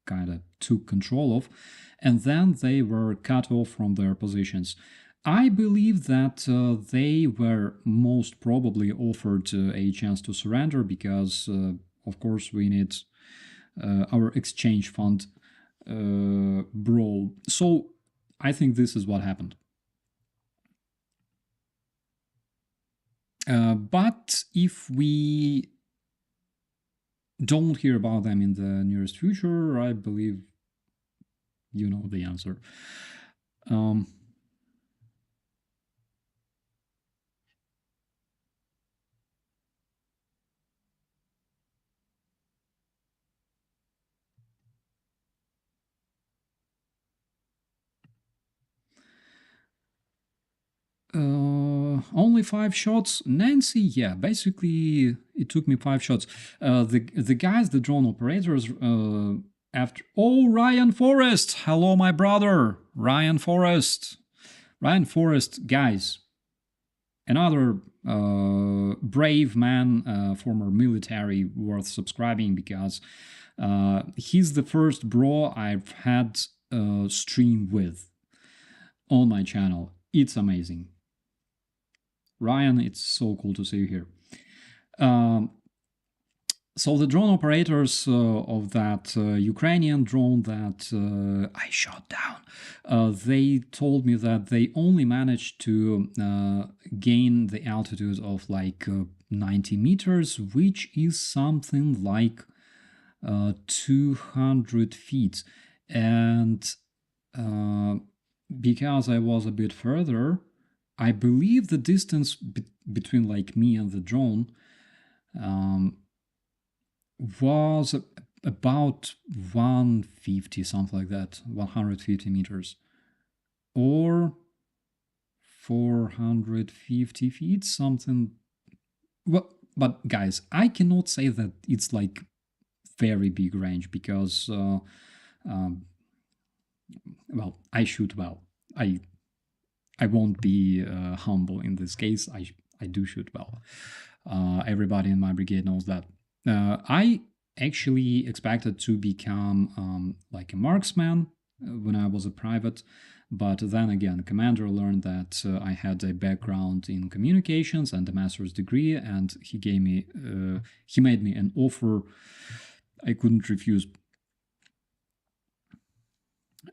kind of took control of, and then they were cut off from their positions. I believe that they were most probably offered a chance to surrender because, of course, we need our exchange fund brawl. So I think this is what happened. But if we don't hear about them in the nearest future, I believe you know the answer. Um, only 5 shots, Nancy. Yeah, basically it took me 5 shots. The guys, the drone operators, after Ryan Forrest, hello my brother, Ryan Forrest, guys, another brave man, former military, worth subscribing because he's the first bro I've had stream with on my channel. It's amazing. Ryan, it's so cool to see you here. Um, so the drone operators of that Ukrainian drone that I shot down, they told me that they only managed to gain the altitude of like 90 meters, which is something like 200 feet. And uh, because I was a bit further, I believe the distance between like me and the drone um, was about 150, something like that, 150 meters, or 450 feet, something. Well, but guys, I cannot say that it's like very big range because, um, well, I shoot well. I won't be humble in this case. I do shoot well. Everybody in my brigade knows that. I actually expected to become like a marksman when I was a private, but then again, commander learned that I had a background in communications and a master's degree, and he made me an offer I couldn't refuse.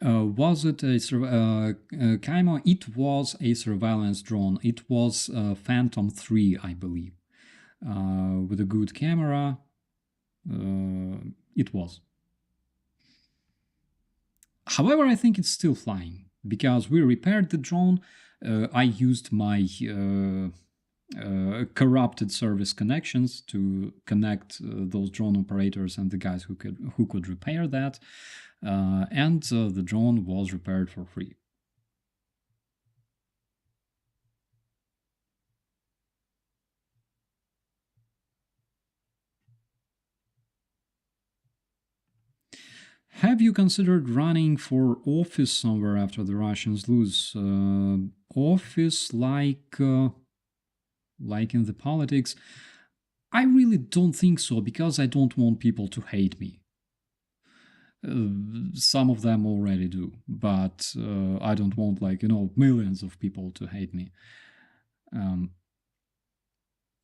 Was it a Kaimo? It was a surveillance drone. It was Phantom 3, I believe, with a good camera. It was. However, I think it's still flying because we repaired the drone. I used my corrupted service connections to connect those drone operators and the guys who could repair that, and the drone was repaired for free. Have you considered running for office somewhere after the Russians lose? Office like in the politics? I really don't think so, because I don't want people to hate me. Some of them already do, but I don't want, like, millions of people to hate me.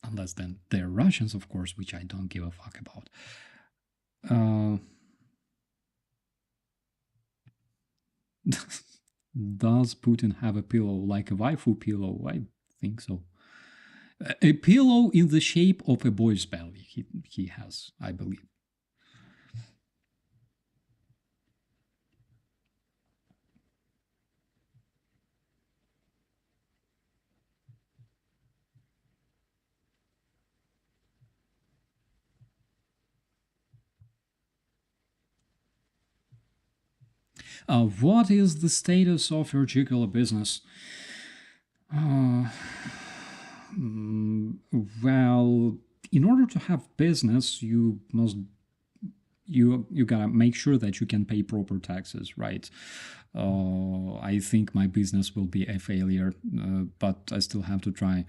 Unless then they're Russians, of course, which I don't give a fuck about. Does Putin have a pillow like a waifu pillow? I think so. A pillow in the shape of a boy's belly he has, I believe. What is the status of your jugular business? Well, in order to have business, you gotta make sure that you can pay proper taxes, right? I think my business will be a failure, but I still have to try.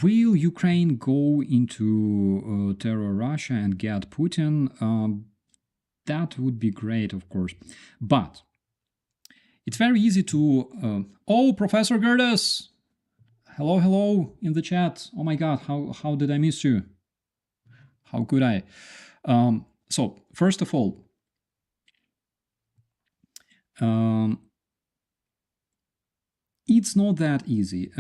Will Ukraine go into terror Russia and get Putin? That would be great, of course. But it's very easy to... oh, Professor Gerdes! Hello, hello in the chat. Oh my god, how did I miss you? How could I? So, first of all, it's not that easy.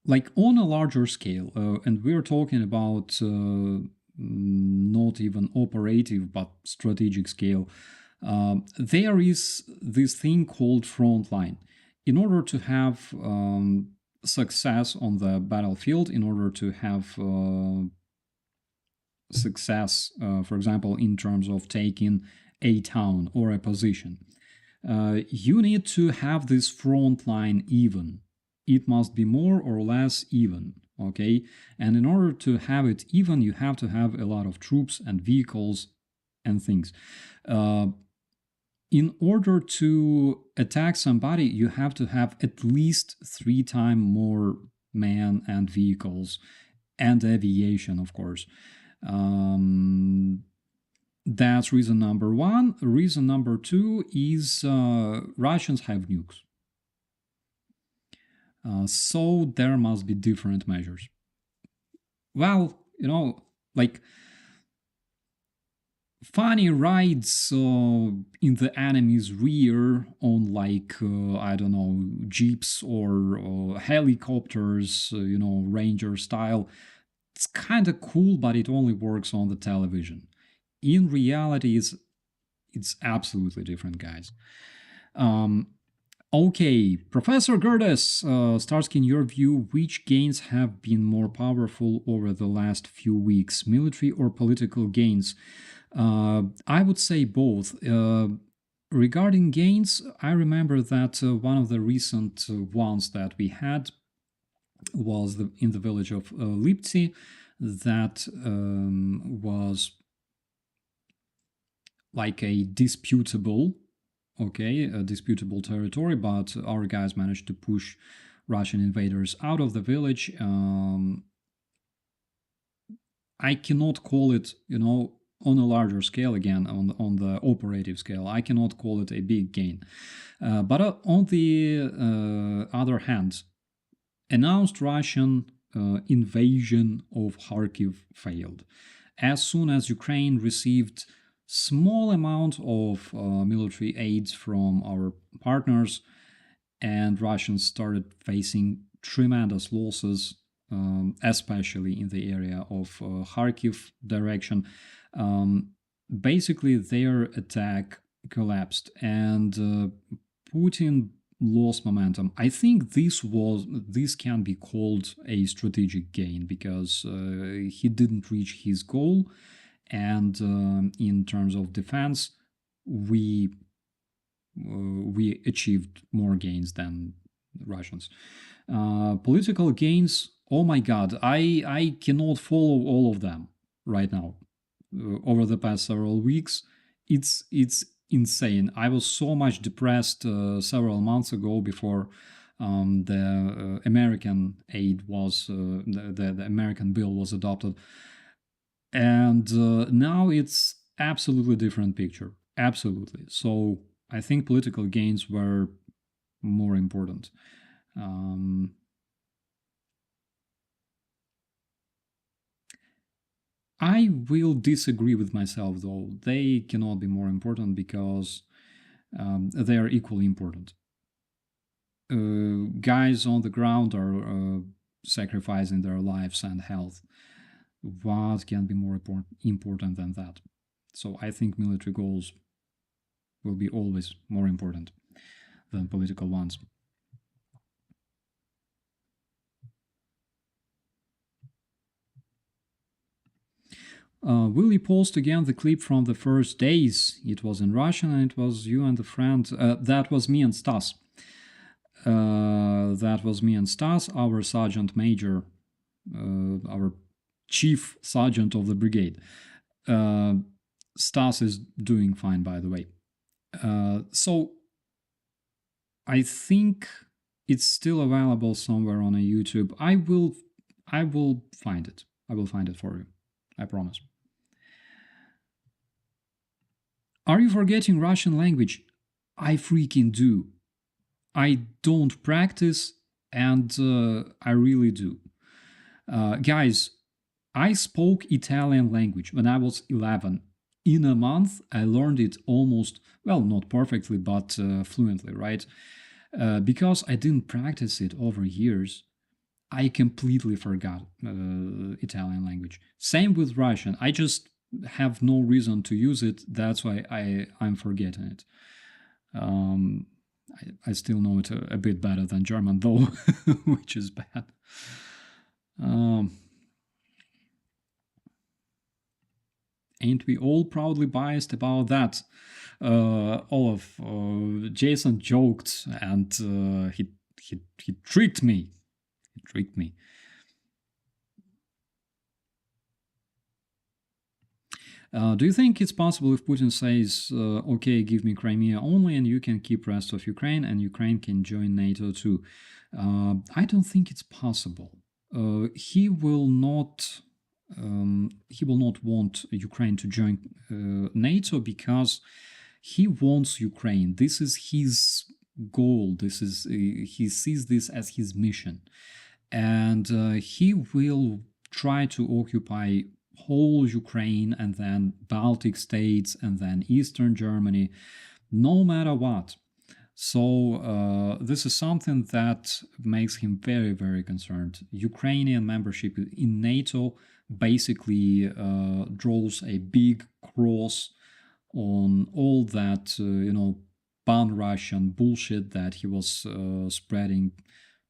Like on a larger scale, and we're talking about not even operative but strategic scale, there is this thing called front line. In order to have success on the battlefield, in order to have success, for example, in terms of taking a town or a position, you need to have this front line even. It must be more or less even, okay? And in order to have it even, you have to have a lot of troops and vehicles and things. In order to attack somebody, you have to have at least 3 times more men and vehicles and aviation, of course. That's reason number 1. Reason number 2 is Russians have nukes. So there must be different measures. Well, like funny rides in the enemy's rear on, like, I don't know, jeeps or helicopters, Ranger style. It's kind of cool, but it only works on the television. In reality, it's absolutely different, guys. Okay, Professor Gerdes, Starsky, in your view, which gains have been more powerful over the last few weeks, military or political gains? I would say both. Regarding gains, I remember that one of the recent ones that we had was in the village of Liptsi, that was like a disputable territory, but our guys managed to push Russian invaders out of the village. I cannot call it, on a larger scale, again, on the operative scale, I cannot call it a big gain. But on the other hand, announced Russian invasion of Kharkiv failed. As soon as Ukraine received small amount of military aids from our partners, and Russians started facing tremendous losses, especially in the area of Kharkiv direction. Basically, their attack collapsed, and Putin lost momentum. I think this can be called a strategic gain, because he didn't reach his goal. And in terms of defense, we achieved more gains than Russians. Political gains, oh my god, I cannot follow all of them right now. Over the past several weeks, it's insane. I was so much depressed several months ago before the American aid was the American bill was adopted, and now it's absolutely different picture. Absolutely. So I think political gains were more important. Um, I will disagree with myself, though. They cannot be more important because they are equally important. Guys on the ground are sacrificing their lives and health. What can be more important than that? So I think military goals will be always more important than political ones. Will you post again the clip from the first days? It was in Russian and it was you and the friend. That was me and Stas. That was me and Stas, our sergeant major, our chief sergeant of the brigade. Stas is doing fine, by the way. So I think it's still available somewhere on a YouTube. I will find it. I will find it for you. I promise. Are you forgetting Russian language? I freaking do. I don't practice, and I really do. Guys, I spoke Italian language when I was 11. In a month, I learned it almost, well, not perfectly, but fluently, right? Because I didn't practice it over years, I completely forgot Italian language. Same with Russian. I just have no reason to use it. That's why I'm forgetting it. I still know it a bit better than German, though, which is bad. Ain't we all proudly biased about that? Olaf, Jason joked, and he tricked me. He tricked me. Do you think it's possible if Putin says, okay, give me Crimea only and you can keep rest of Ukraine and Ukraine can join NATO too? I don't think it's possible. He will not want Ukraine to join NATO because he wants Ukraine. This is his goal. He sees this as his mission, and he will try to occupy whole Ukraine and then Baltic states and then Eastern Germany, no matter what. So this is something that makes him very, very concerned. Ukrainian membership in NATO basically draws a big cross on all that, pan-Russian bullshit that he was spreading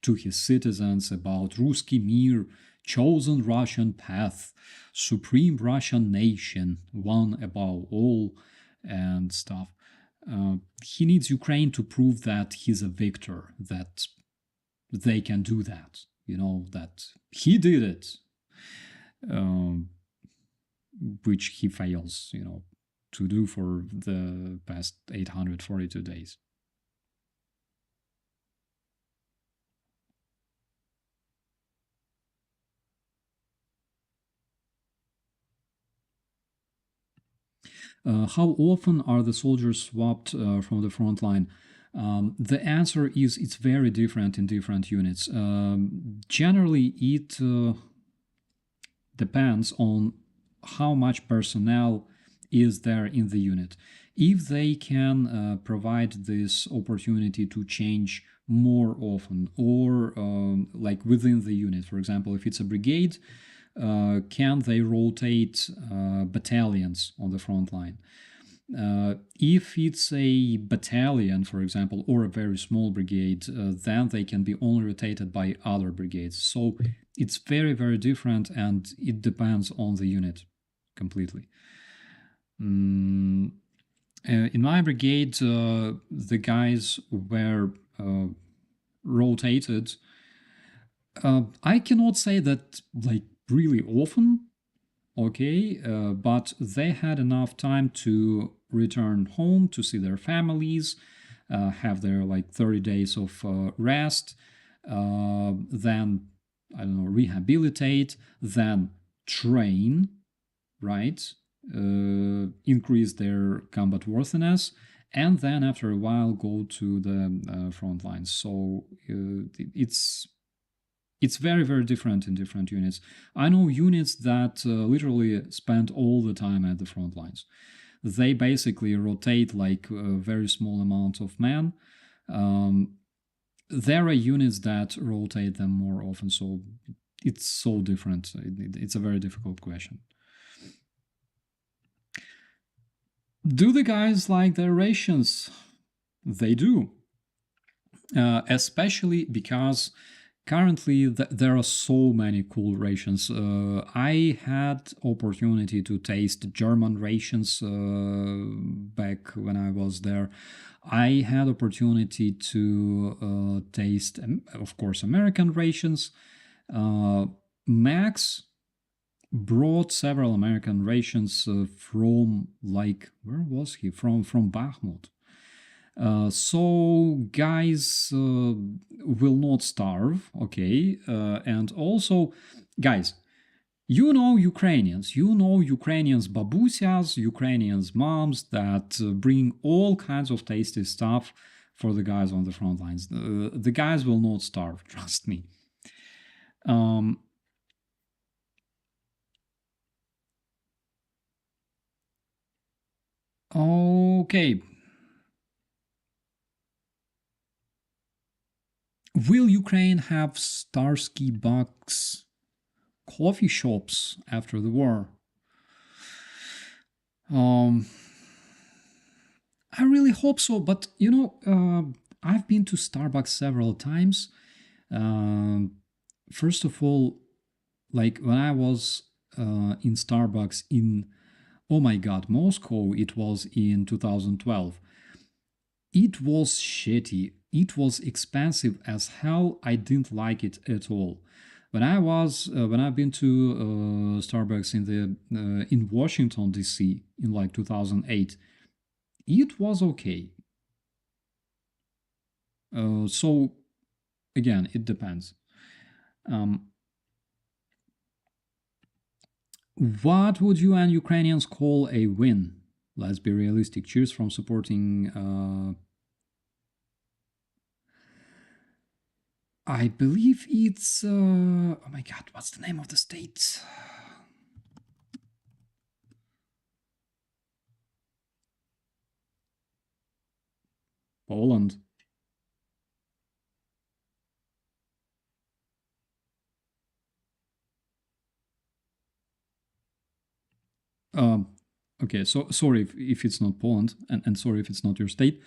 to his citizens about Ruski Mir, chosen Russian path, supreme Russian nation, one above all, and stuff. He needs Ukraine to prove that he's a victor, that they can do that, that he did it, which he fails, to do for the past 842 days. How often are the soldiers swapped from the front line? The answer is it's very different in different units. Generally, it depends on how much personnel is there in the unit. If they can provide this opportunity to change more often, or like within the unit, for example, if it's a brigade, can they rotate battalions on the front line? If it's a battalion, for example, or a very small brigade, then they can be only rotated by other brigades. So it's very, very different, and it depends on the unit completely. In my brigade, the guys were rotated I cannot say that like really often, okay, but they had enough time to return home to see their families, have their like 30 days of rest, then I don't know, rehabilitate, then train, right? Increase their combat worthiness, and then after a while go to the front lines. So it's very very different in different units. I know units that literally spend all the time at the front lines. They basically rotate like a very small amount of men. um, there are units that rotate them more often, so it's so different. It's a very difficult question. Do the guys like their rations? They do, especially because currently there are so many cool rations. I had opportunity to taste German rations back when I was there. I had opportunity to taste, of course, American rations. Max brought several American rations from, like, where was he? From Bakhmut. So guys will not starve, okay? And also, guys, you know Ukrainians babusias, Ukrainians moms that bring all kinds of tasty stuff for the guys on the front lines. The guys will not starve, trust me. Okay. Will Ukraine have Starsky Bucks coffee shops after the war? I really hope so, but I've been to Starbucks several times. First of all, like when I was in Starbucks in, oh my god, Moscow, it was in 2012. It was shitty. It was expensive as hell. I didn't like it at all. When I've been to Starbucks in Washington D.C. in like 2008, it was okay. So again, it depends. What would you and Ukrainians call a win? Let's be realistic. Cheers from supporting. I believe it's. Oh my god, what's the name of the state? Poland. Okay, so sorry if it's not Poland, and sorry if it's not your state.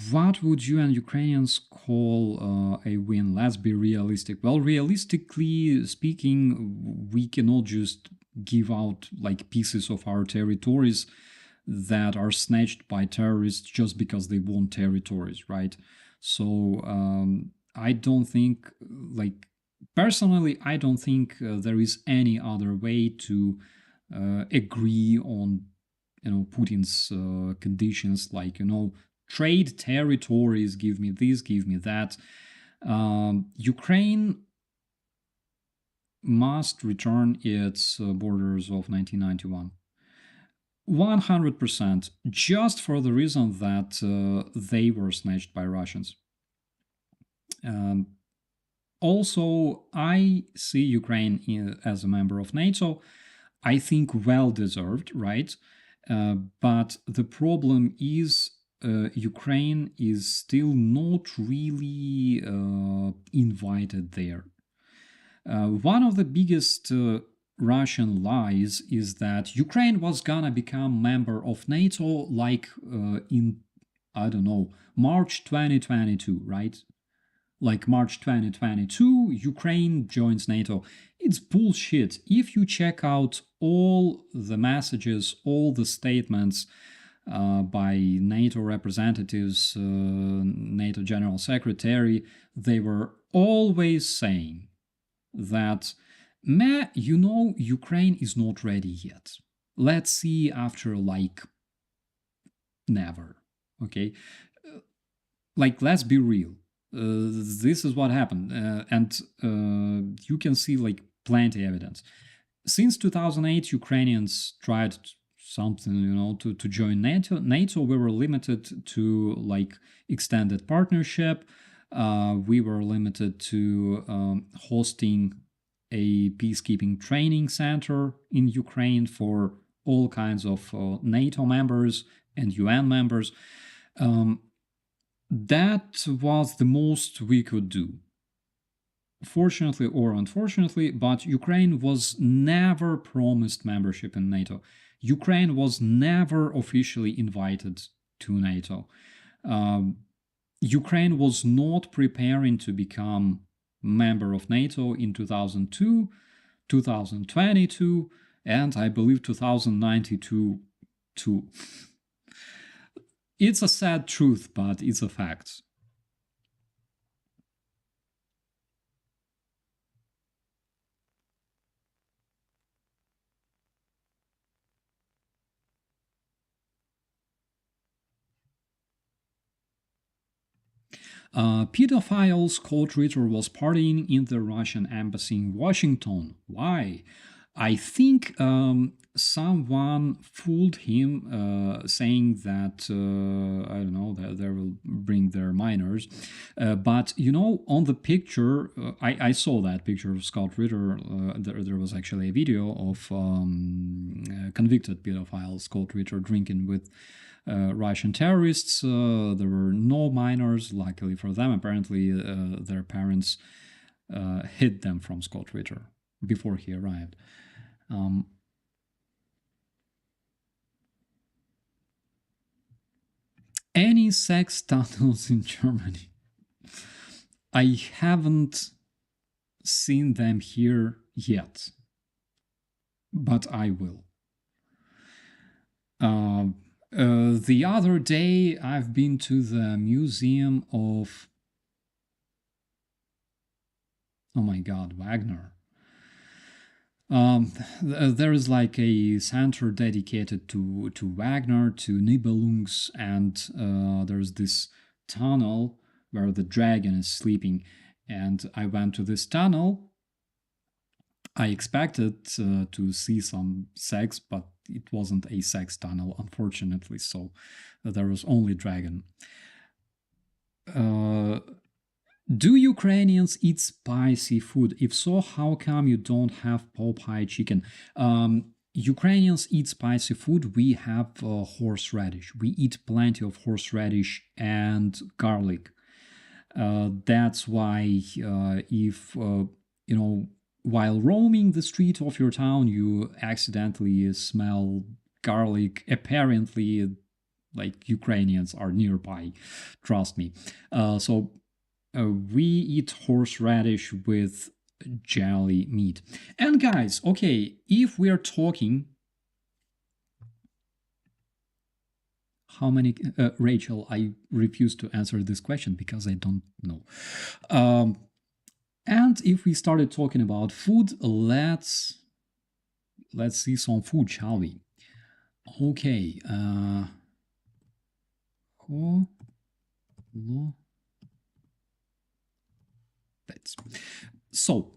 What would you and Ukrainians call a win? Let's be realistic. Well, realistically speaking, we cannot just give out like pieces of our territories that are snatched by terrorists just because they want territories, right? So I don't think, like, personally, I don't think there is any other way to agree on, Putin's conditions, like, trade territories, give me this, give me that. Ukraine must return its borders of 1991. 100%, just for the reason that they were snatched by Russians. Also, I see Ukraine as a member of NATO. I think well deserved, right? But the problem is Ukraine is still not really invited there. One of the biggest Russian lies is that Ukraine was gonna become member of NATO like in, I don't know, March 2022, right? Like March 2022, Ukraine joins NATO. It's bullshit. If you check out all the messages, all the statements, by NATO representatives, NATO General Secretary, they were always saying that, Ukraine is not ready yet. Let's see after like never. Okay, let's be real. This is what happened, and you can see like plenty evidence. Since 2008, Ukrainians tried something, to join NATO. We were limited to like extended partnership. We were limited to hosting a peacekeeping training center in Ukraine for all kinds of NATO members and UN members. That was the most we could do. Fortunately or unfortunately, but Ukraine was never promised membership in NATO. Ukraine was never officially invited to NATO. Ukraine was not preparing to become member of NATO in 2002, 2022, and I believe 2092 too. It's a sad truth, but it's a fact. Pedophiles caught Ritter was partying in the Russian embassy in Washington. Why? I think someone fooled him, saying that I don't know, that they will bring their minors. But on the picture, I saw that picture of Scott Ritter. There was actually a video of convicted pedophile Scott Ritter drinking with Russian terrorists. There were no minors, luckily for them. Apparently, their parents hid them from Scott Ritter before he arrived. Any sex tunnels in Germany? I haven't seen them here yet, but I will. The other day, I've been to the museum of, oh my God, Wagner. There is like a center dedicated to Wagner, to Nibelungs, and there's this tunnel where the dragon is sleeping. And I went to this tunnel. I expected to see some sex, but it wasn't a sex tunnel, unfortunately. So there was only dragon. Do Ukrainians eat spicy food? If so, how come you don't have Popeye chicken? Ukrainians eat spicy food. We have horseradish. We eat plenty of horseradish and garlic. That's why if, while roaming the street of your town, you accidentally smell garlic, apparently like Ukrainians are nearby. Trust me. So we eat horseradish with jelly meat. And guys, okay, if we are talking, how many, Rachel, I refuse to answer this question because I don't know. And if we started talking about food, let's see some food, shall we? Okay. So,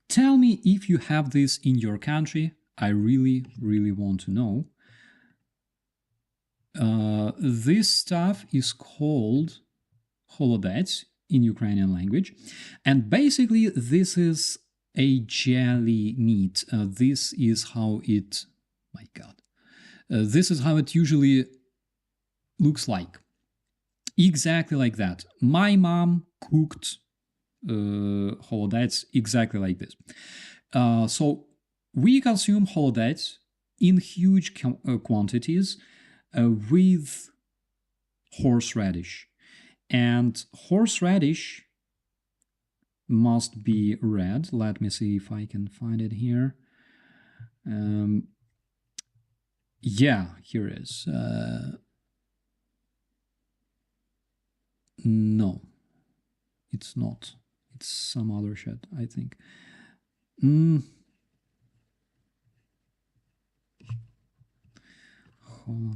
tell me if you have this in your country. I really, really want to know. This stuff is called holodets in Ukrainian language. And basically, this is a jelly meat. This is how it, my God, this is how it usually looks like. Exactly like that. My mom cooked holodets exactly like this. So we consume holodets in huge quantities with horseradish. And horseradish must be red. Let me see if I can find it here. Yeah, here it is. No, it's not. It's some other shit, I think. Mm,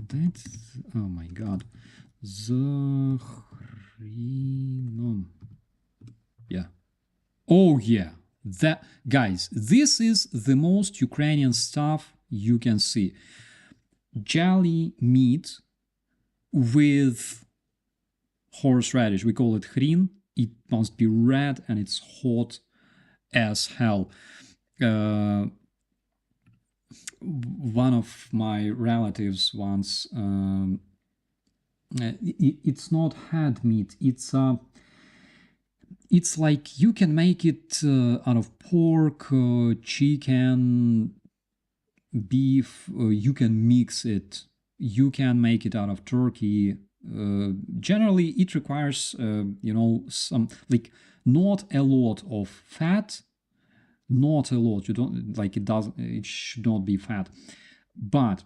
that's. Oh my god. Zahrinom. Yeah. Oh yeah. That guys, this is the most Ukrainian stuff you can see. Jelly meat with horseradish. We call it hrin. It must be red and it's hot as hell. Uh, one of my relatives once, it's not had meat. It's like you can make it out of pork, chicken, beef. You can mix it. You can make it out of turkey. Generally, it requires some like not a lot of fat. Not a lot. You don't like it. Doesn't. It should not be fat, but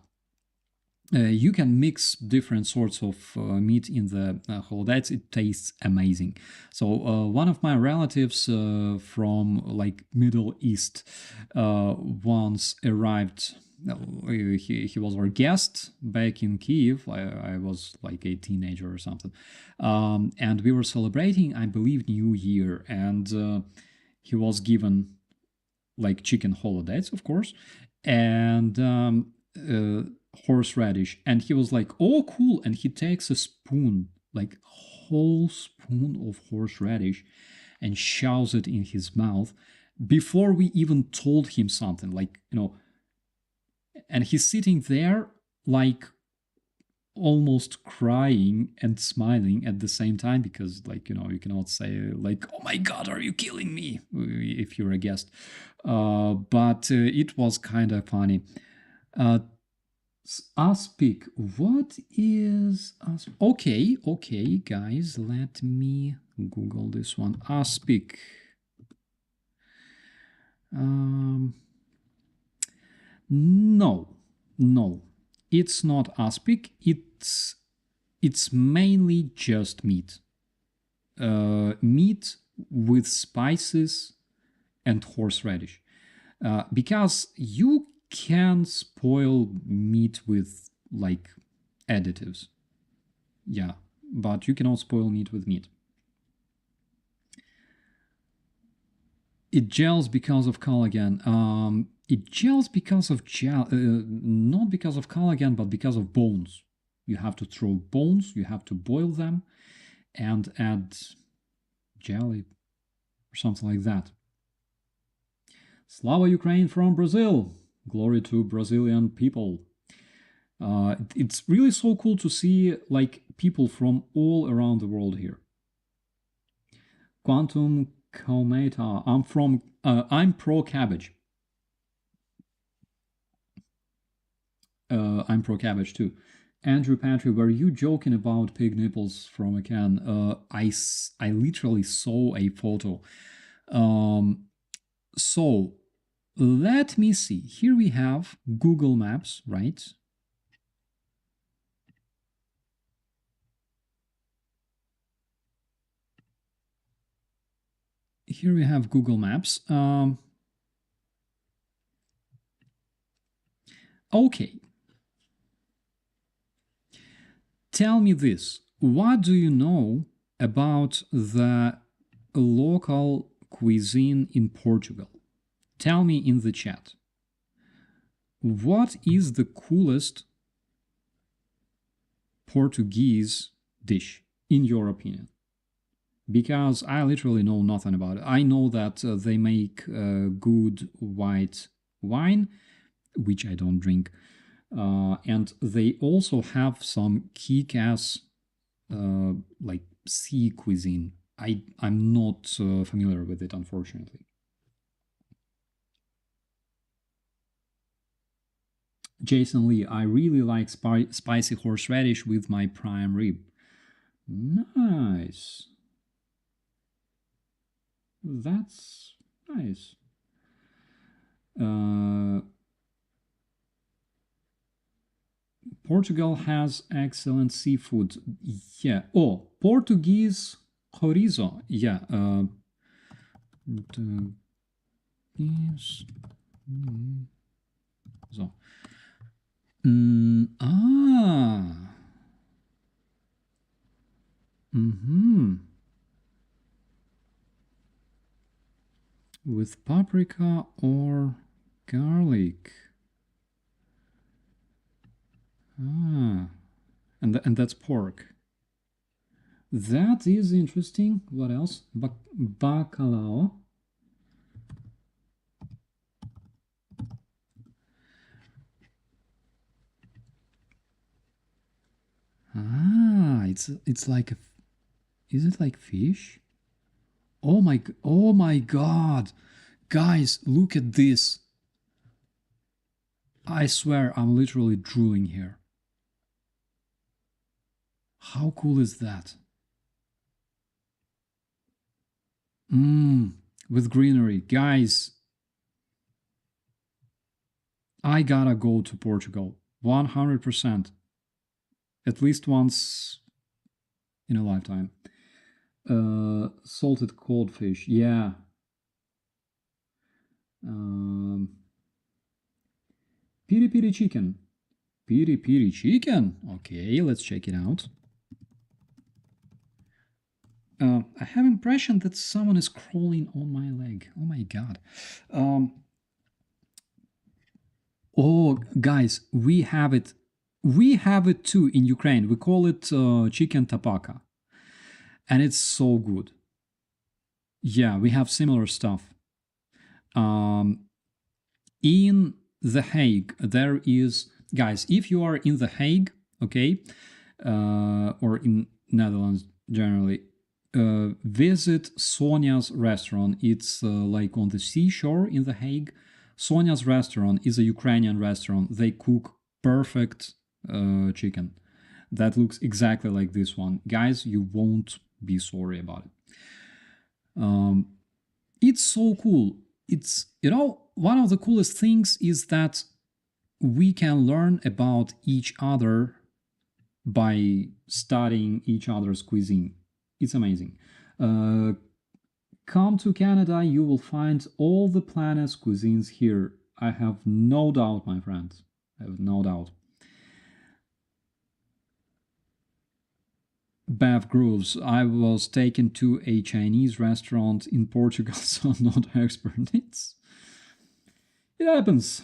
you can mix different sorts of meat in the holodettes. It tastes amazing. So one of my relatives from like Middle East once arrived. He was our guest back in Kiev. I was like a teenager or something, and we were celebrating, I believe, New Year, and he was given like chicken holodettes, of course, and horseradish. And he was like, "Oh, cool!" And he takes a spoon, like whole spoon of horseradish, and shoves it in his mouth before we even told him something. Like and he's sitting there like almost crying and smiling at the same time because you cannot say like, oh my god, are you killing me, if you're a guest. But it was kind of funny. Aspic, what is okay guys, let me google this one. Aspic. No, no, it's not aspic. It's mainly just meat. Meat with spices and horseradish. Because you can spoil meat with like additives. Yeah, but you cannot spoil meat with meat. It gels because of collagen. It gels because of not because of collagen, but because of bones. You have to throw bones, you have to boil them, and add jelly or something like that. Slava Ukraine from Brazil. Glory to Brazilian people. It's really so cool to see like people from all around the world here. Quantum Cometa. I'm pro cabbage. I'm pro cabbage too. Andrew Patrick, were you joking about pig nipples from a can? I literally saw a photo. So let me see. Here we have Google Maps, right? Here we have Google Maps. Okay. Tell me this. What do you know about the local cuisine in Portugal? Tell me in the chat. What is the coolest Portuguese dish, in your opinion? Because I literally know nothing about it. I know that they make good white wine, which I don't drink. And they also have some kick-ass like sea cuisine. I'm not familiar with it, unfortunately. Jason Lee, I really like spicy horseradish with my prime rib. Nice. That's nice. Portugal has excellent seafood. Yeah. Oh, Portuguese chorizo. Yeah. Portuguese. So. Ah. Mm-hmm. With paprika or garlic. Ah. And that's pork. That is interesting. What else? Bacalao. Ah, it's like a. Is it like fish? Oh my god. Guys, look at this. I swear I'm literally drooling here. How cool is that? With greenery. Guys, I gotta go to Portugal. 100%. At least once in a lifetime. Salted codfish. Yeah. Piri piri chicken. Piri piri chicken. Okay, let's check it out. I have impression that someone is crawling on my leg. Oh my god. Oh, guys, we have it. We have it too in Ukraine. We call it chicken tapaka. And it's so good. Yeah, we have similar stuff. In The Hague, there is, guys, if you are in The Hague, okay, or in Netherlands generally, visit Sonia's restaurant. It's like on the seashore in The Hague. Sonia's restaurant is a Ukrainian restaurant. They cook perfect chicken that looks exactly like this one. Guys, you won't be sorry about it. It's so cool. It's, one of the coolest things is that we can learn about each other by studying each other's cuisine. It's amazing. Come to Canada, you will find all the planet's cuisines here. I have no doubt, my friends. I have no doubt. Bev Grooves. I was taken to a Chinese restaurant in Portugal, so I'm not an expert. It happens.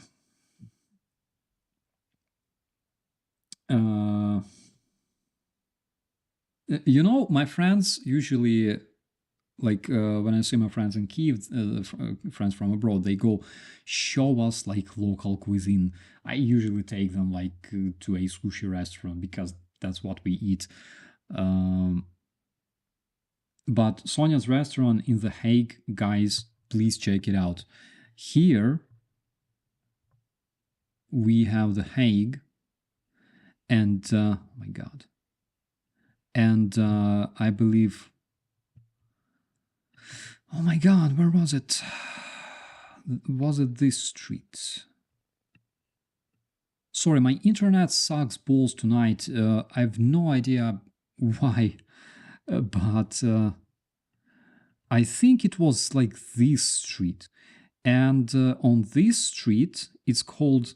My friends usually, like when I see my friends in Kiev, friends from abroad, they go show us like local cuisine. I usually take them like to a sushi restaurant because that's what we eat. But Sonia's restaurant in The Hague, guys, please check it out. Here we have The Hague, and oh my god, and I believe, oh my god, where was it? Was it this street? Sorry, my internet sucks balls tonight. I have no idea why, but I think it was like this street. And on this street, it's called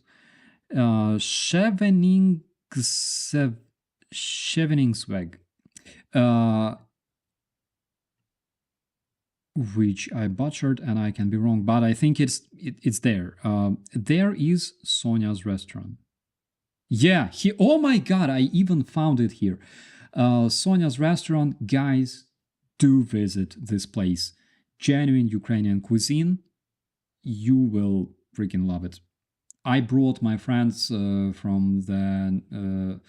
Scheveningsweg, which I butchered and I can be wrong, but I think it's there. There is Sonia's restaurant. Yeah, oh my god, I even found it here. Sonia's restaurant, guys, do visit this place. Genuine Ukrainian cuisine. You will freaking love it. I brought my friends from the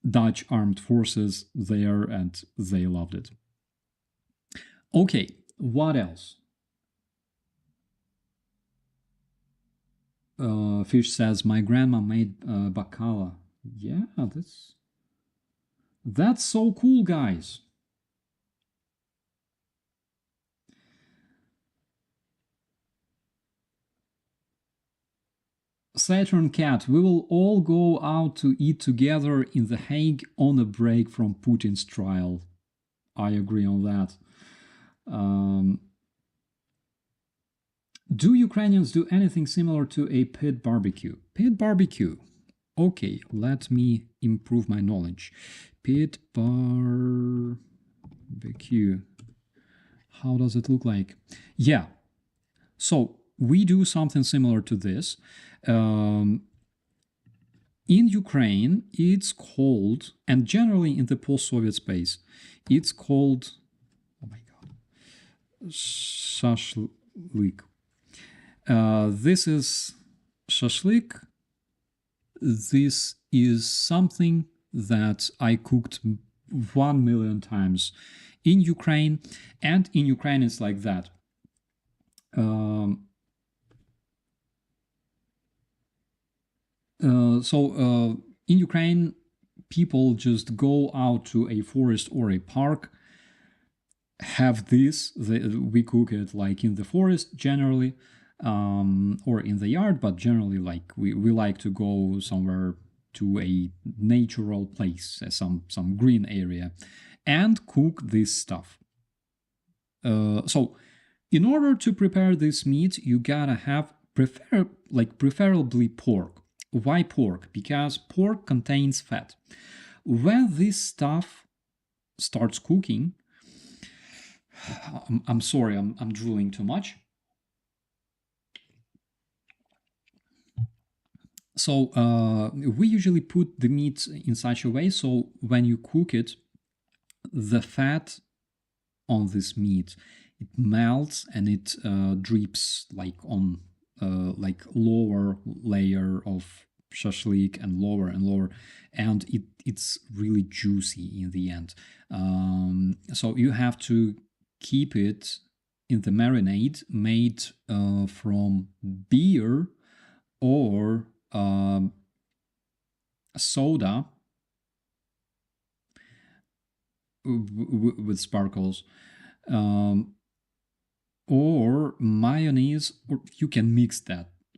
Dutch armed forces there and they loved it. Okay, what else? Fish says, my grandma made bacala. Yeah, that's so cool, guys. Saturn Cat, we will all go out to eat together in The Hague on a break from Putin's trial. I agree on that. Do Ukrainians do anything similar to a pit barbecue? Pit barbecue. Okay, let me improve my knowledge. Pit barbecue. How does it look like? Yeah. So we do something similar to this. In Ukraine, it's called, and generally in the post-Soviet space, it's called, oh my god, Shashlik. This is Shashlik. This is something that I cooked 1 million times in Ukraine, and in Ukraine it's like that. In Ukraine, people just go out to a forest or a park, have this, we cook it like in the forest generally, or in the yard, but generally like we like to go somewhere to a natural place, some green area, and cook this stuff. So in order to prepare this meat, you gotta have preferably pork. Why pork? Because pork contains fat. When this stuff starts cooking, I'm sorry, I'm drooling too much. So we usually put the meat in such a way so when you cook it, the fat on this meat, it melts and it drips like on like lower layer of shashlik and lower, and it's really juicy in the end. So you have to keep it in the marinade made from beer or soda with sparkles, or mayonnaise, or you can mix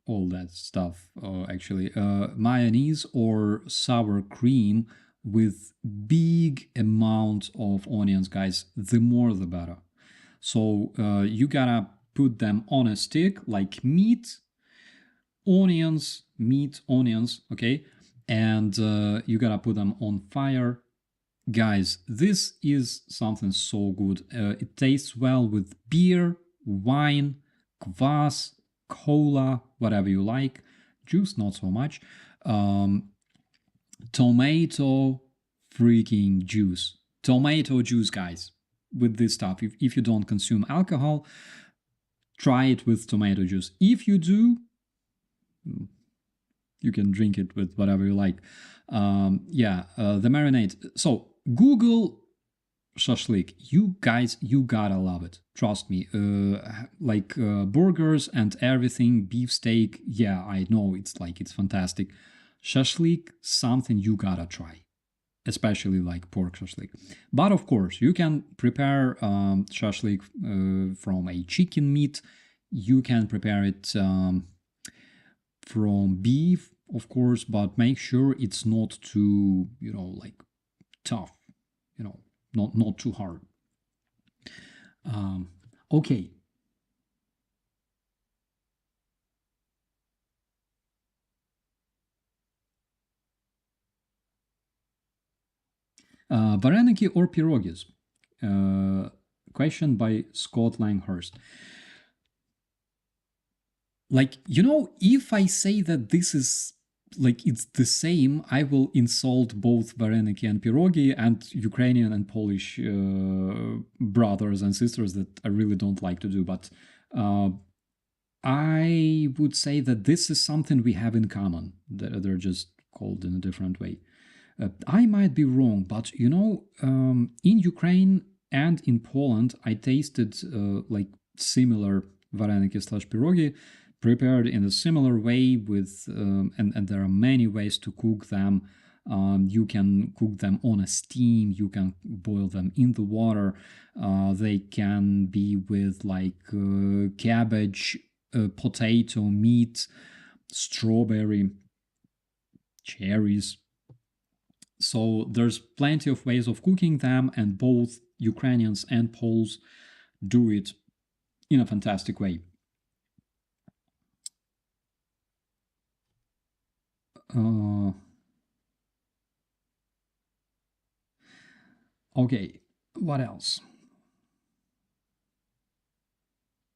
all that stuff actually, mayonnaise or sour cream with big amount of onions, guys. The more the better. So you gotta put them on a stick like meat, onions, okay, and you gotta put them on fire. Guys, this is something so good. It tastes well with beer, wine, kvass, cola, whatever you like. Juice, not so much. Tomato freaking juice. Tomato juice, guys, with this stuff. If you don't consume alcohol, try it with tomato juice. If you do, you can drink it with whatever you like. The marinade. So Google shashlik. You guys, you gotta love it. Trust me. Burgers and everything, beef steak. Yeah, I know it's fantastic. Shashlik, something you gotta try, especially like pork shashlik. But of course, you can prepare shashlik from a chicken meat. You can prepare it from beef, of course, but make sure it's not too, tough, not too hard. Okay. Vareniki or pierogies? Question by Scott Langhurst. If I say that this is it's the same, I will insult both vareniki and pierogi and Ukrainian and Polish brothers and sisters that I really don't like to do. But I would say that this is something we have in common. They're just called in a different way. I might be wrong, but in Ukraine and in Poland, I tasted similar vareniki/pierogi prepared in a similar way with, and there are many ways to cook them. You can cook them on a steam, you can boil them in the water. They can be with cabbage, potato, meat. strawberry, cherries. So there's plenty of ways of cooking them, and both Ukrainians and Poles do it in a fantastic way. Okay, what else?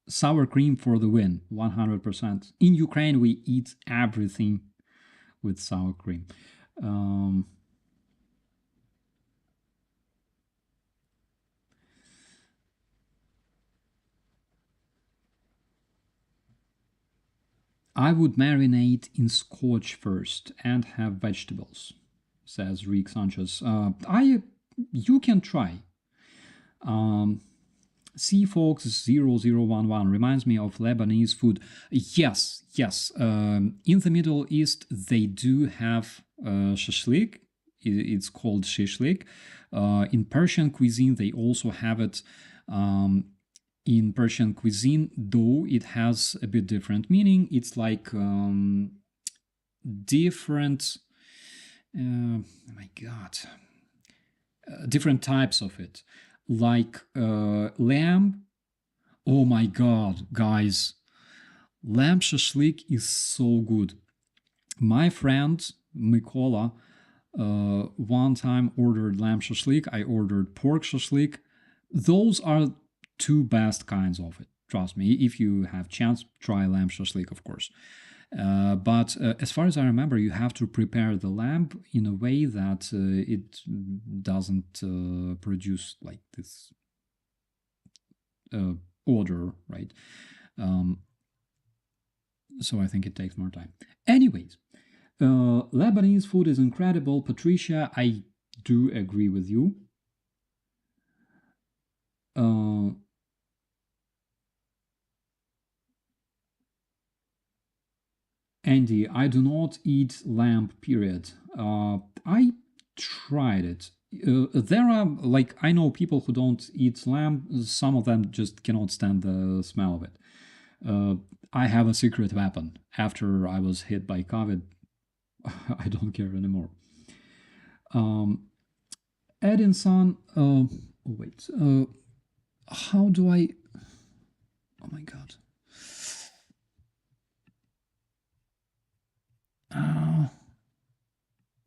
Sour cream for the win, 100%. In Ukraine, we eat everything with sour cream. I would marinate in scotch first and have vegetables, says Rick Sanchez. You can try. CFox0011 reminds me of Lebanese food. Yes. In the Middle East, they do have shashlik. It's called shashlik. In Persian cuisine, they also have it. In Persian cuisine, though it has a bit different meaning. It's like different. Oh my God. Different types of it, like lamb. Oh my God, guys, lamb shashlik is so good. My friend Mikola one time ordered lamb shashlik. I ordered pork shashlik. Those are two best kinds of it. Trust me, if you have chance, try lamb shashlik, of course. But as far as I remember, you have to prepare the lamb in a way that it doesn't produce like this odor, right? So I think it takes more time. Anyways, Lebanese food is incredible. Patricia, I do agree with you. Andy, I do not eat lamb, period. I tried it. There are, like, I know people who don't eat lamb. Some of them just cannot stand the smell of it. I have a secret weapon. After I was hit by COVID, I don't care anymore. Edinson, wait. How do I... Oh my God.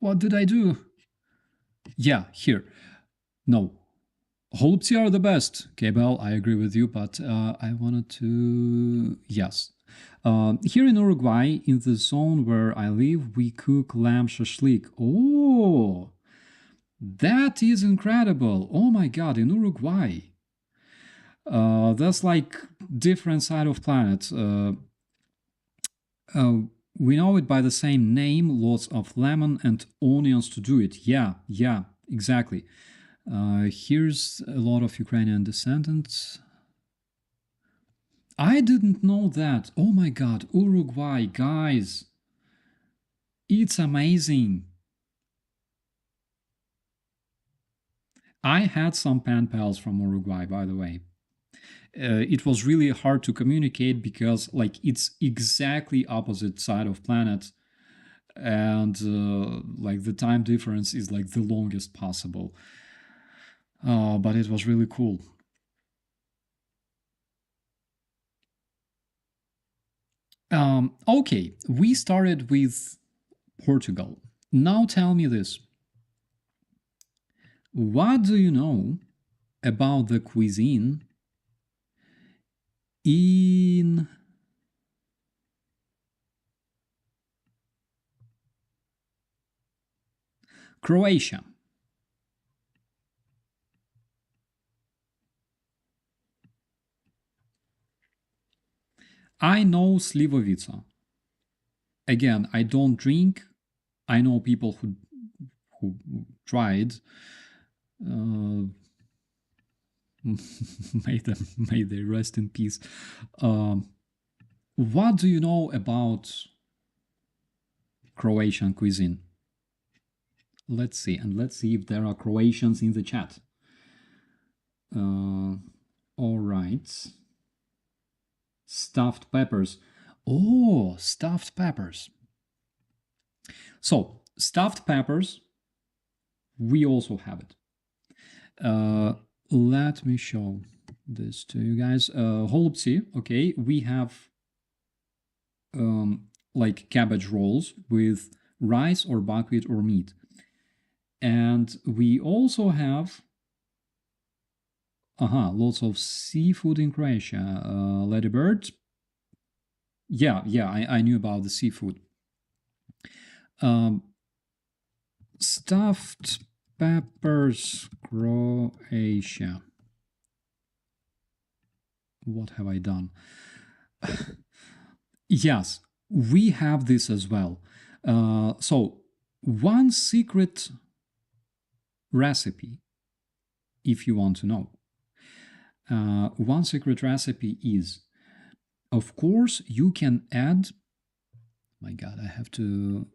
What did I do? Yeah, here. No. Holopsy are the best. Cabell, I agree with you, but I wanted to... Yes. Here in Uruguay, in the zone where I live, we cook lamb shashlik. Oh, that is incredible. Oh my God, in Uruguay. That's like different side of planet. We know it by the same name, lots of lemon and onions to do it. Yeah, exactly. Here's a lot of Ukrainian descendants. I didn't know that. Oh my God, Uruguay, guys. It's amazing. I had some pen pals from Uruguay, by the way. It was really hard to communicate because like it's exactly opposite side of planet, and like the time difference is like the longest possible. But it was really cool. Okay, we started with Portugal. Now tell me this. What do you know about the cuisine in Croatia? I know slivovica. Again, I don't drink. I know people who tried. May they rest in peace. What do you know about Croatian cuisine? Let's see, and let's see if there are Croatians in the chat. All right. Stuffed peppers. Oh, stuffed peppers. So, stuffed peppers, we also have it. Let me show this to you guys. Holubtsi, okay, we have like cabbage rolls with rice or buckwheat or meat. And we also have lots of seafood in Croatia. Ladybird. Yeah, I knew about the seafood. Stuffed peppers, Croatia. What have I done? Yes, we have this as well. So, one secret recipe, if you want to know. One secret recipe is, of course, you can add. My God, I have to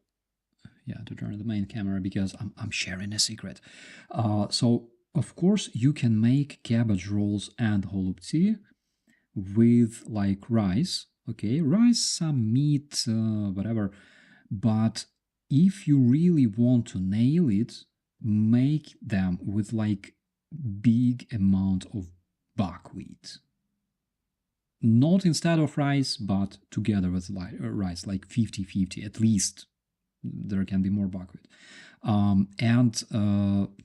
turn the main camera because I'm sharing a secret. So of course you can make cabbage rolls and holubtsi with like rice. Okay, rice, some meat, whatever. But if you really want to nail it, make them with like big amount of buckwheat. Not instead of rice, but together with rice, like 50-50 at least. There can be more buckwheat. And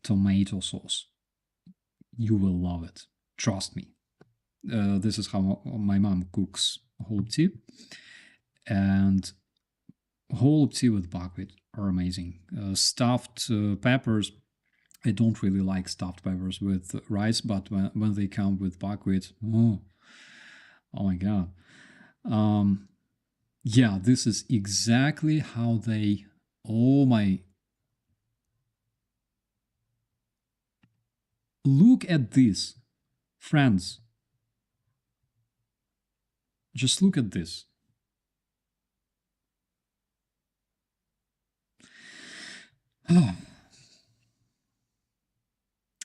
tomato sauce. You will love it. Trust me. This is how my mom cooks holubtsi. And holubtsi with buckwheat are amazing. Stuffed peppers. I don't really like stuffed peppers with rice, but when they come with buckwheat, oh my God. Yeah, this is exactly how they. Oh my. Look at this, friends. Just look at this.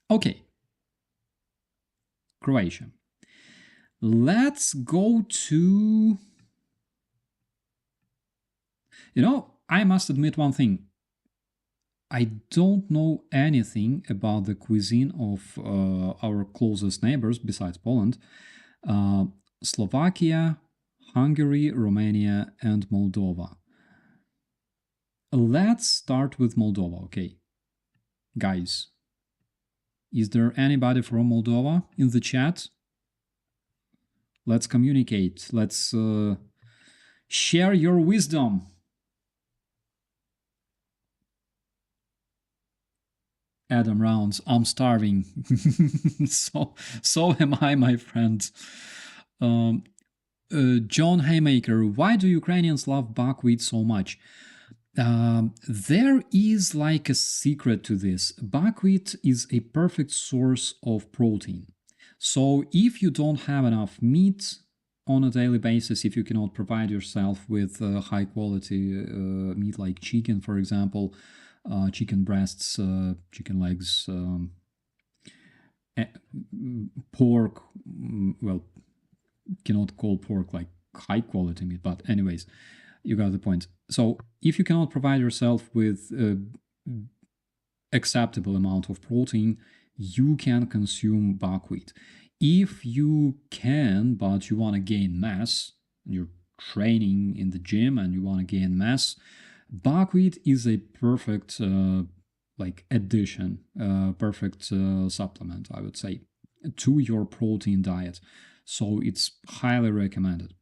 Okay. Croatia. Let's go to. I must admit one thing. I don't know anything about the cuisine of our closest neighbors besides Poland. Slovakia, Hungary, Romania, and Moldova. Let's start with Moldova, okay? Guys, is there anybody from Moldova in the chat? Let's communicate. Let's share your wisdom. Adam Rounds, I'm starving. so am I, my friend. John Haymaker, why do Ukrainians love buckwheat so much? There is like a secret to this. Buckwheat is a perfect source of protein. So if you don't have enough meat on a daily basis, if you cannot provide yourself with high quality meat like chicken, for example, chicken breasts, chicken legs, pork, well, cannot call pork like high quality meat, but anyways, you got the point. So if you cannot provide yourself with acceptable amount of protein, you can consume buckwheat. If you can, but you want to gain mass, you're training in the gym and you want to gain mass, buckwheat is a perfect addition, perfect supplement, I would say, to your protein diet. So it's highly recommended.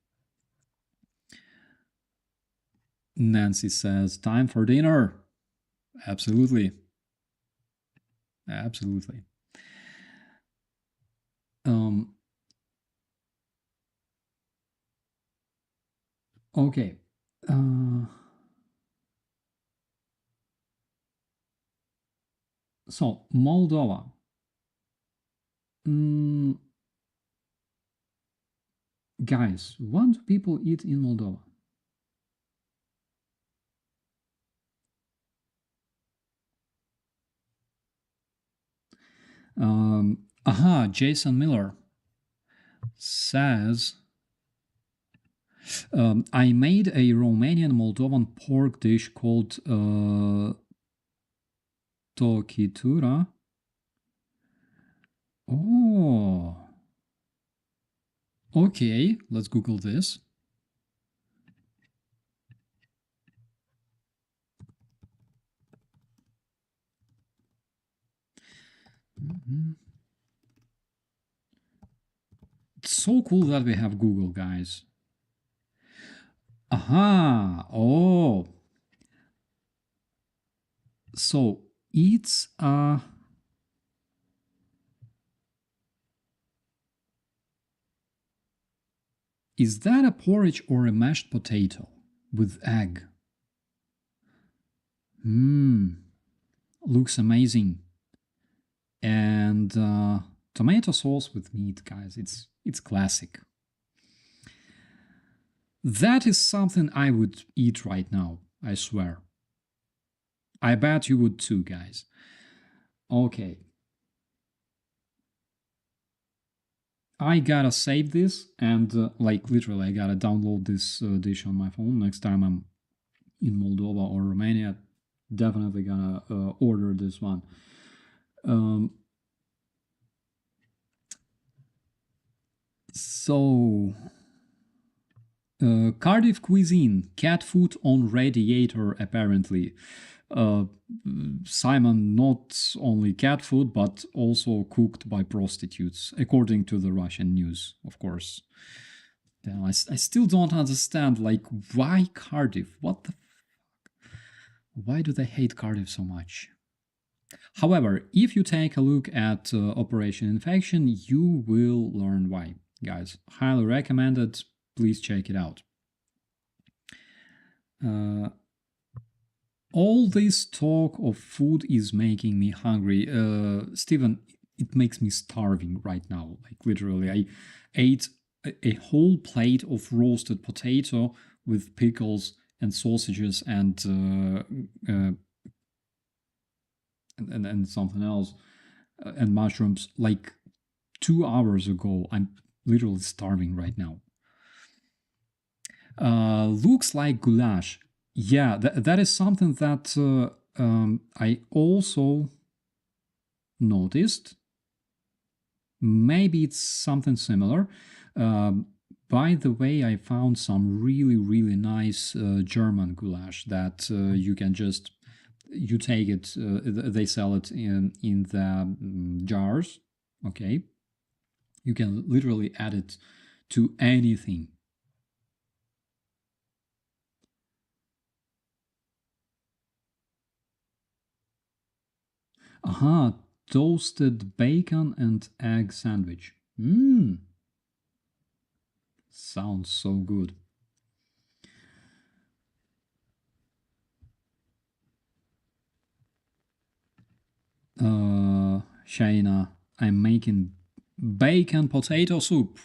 Nancy says, time for dinner. Absolutely. Absolutely. Okay. So, Moldova. Guys, what do people eat in Moldova? Jason Miller says I made a Romanian Moldovan pork dish called tokitura. Oh, okay. Let's Google this. It's so cool that we have Google, guys. Aha! Oh, so it's is that a porridge or a mashed potato with egg? Looks amazing. And tomato sauce with meat, guys. It's classic. That is something I would eat right now, I swear. I bet you would too, guys. Okay. I gotta save this and like literally I gotta download this dish on my phone. Next time I'm in Moldova or Romania, definitely gonna order this one. So Cardiff cuisine, cat food on radiator apparently. Simon, not only cat food, but also cooked by prostitutes, according to the Russian news, of course. I still don't understand, like, why Cardiff? What the fuck? Why do they hate Cardiff so much? However, if you take a look at Operation Infection, you will learn why. Guys, highly recommended. Please check it out. All this talk of food is making me hungry. Steven, it makes me starving right now. Like literally, I ate a whole plate of roasted potato with pickles and sausages and something else and mushrooms like 2 hours ago. I'm literally starving right now. Looks like goulash. Yeah, that is something that I also noticed. Maybe it's something similar. By the way, I found some really nice German goulash that you can just you take it. They sell it in the jars. Okay, you can literally add it to anything. Aha, toasted bacon and egg sandwich. Mmm. Sounds so good. Shaina, I'm making bacon potato soup.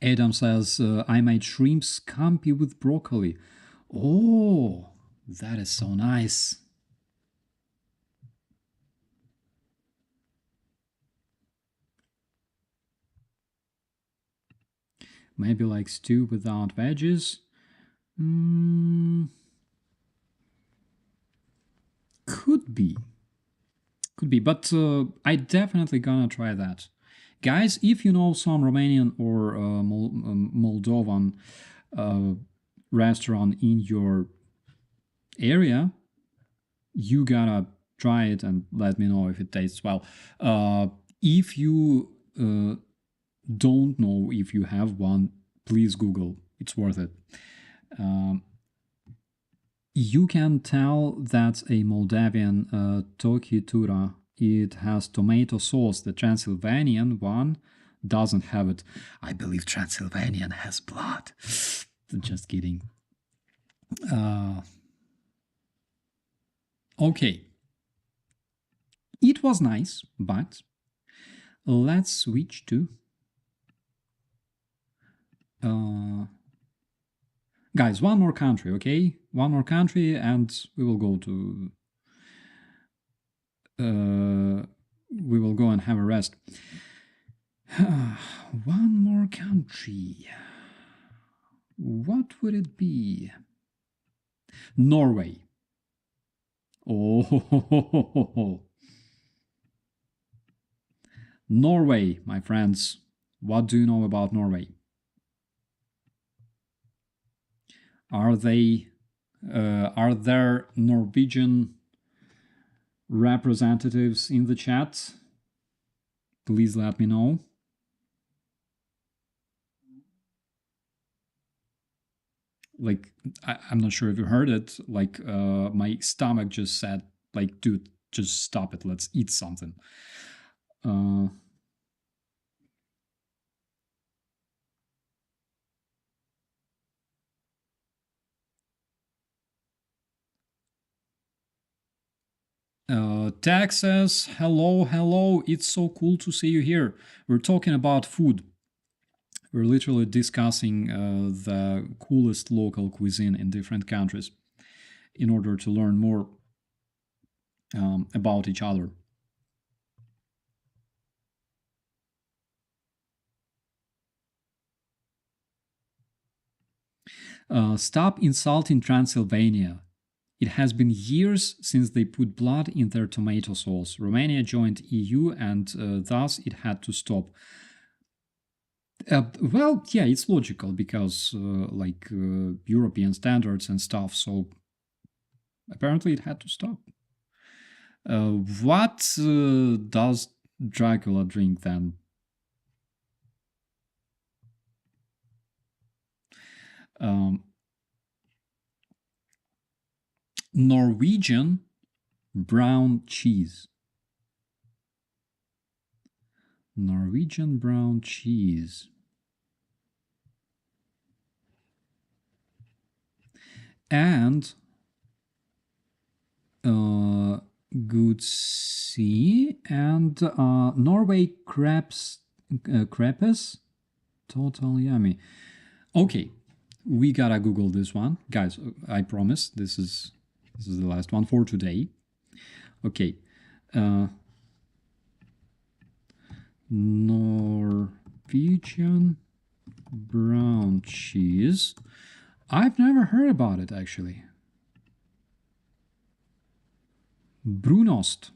Adam says, I made shrimp scampi with broccoli. Oh, that is so nice. Maybe like stew without veggies. Could be. Could be, but I definitely gonna try that. Guys, if you know some Romanian or Moldovan restaurant in your area, you gotta try it and let me know if it tastes well. If you don't know if you have one, please Google. It's worth it. You can tell that's a Moldavian tokitura. It has tomato sauce. The Transylvanian one doesn't have it. I believe Transylvanian has blood. Just kidding. Okay. It was nice, but let's switch to guys, one more country, okay? One more country and we will go to we will go and have a rest. One more country. What would it be? Norway. Oh, Norway, my friends. What do you know about Norway? Are there Norwegian representatives in the chat? Please let me know. Like, I'm not sure if you heard it. Like, my stomach just said, like, dude, just stop it. Let's eat something. Texas, hello. It's so cool to see you here. We're talking about food. We're literally discussing the coolest local cuisine in different countries in order to learn more about each other. Stop insulting Transylvania. It has been years since they put blood in their tomato sauce. Romania joined EU and thus it had to stop. Well, yeah, it's logical because European standards and stuff, so apparently it had to stop. What does Dracula drink then? Norwegian brown cheese. Norwegian brown cheese. And good sea and Norway crepes. Total yummy. Okay, we gotta Google this one, guys. I promise this is the last one for today. Okay, Norwegian brown cheese. I've never heard about it actually. Brunost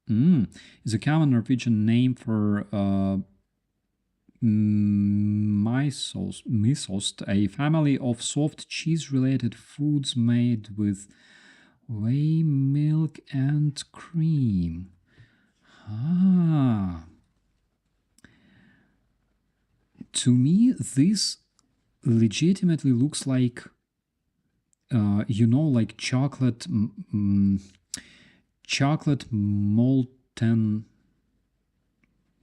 is a common Norwegian name for misost, a family of soft cheese-related foods made with whey milk and cream. To me, this legitimately looks like, like chocolate molten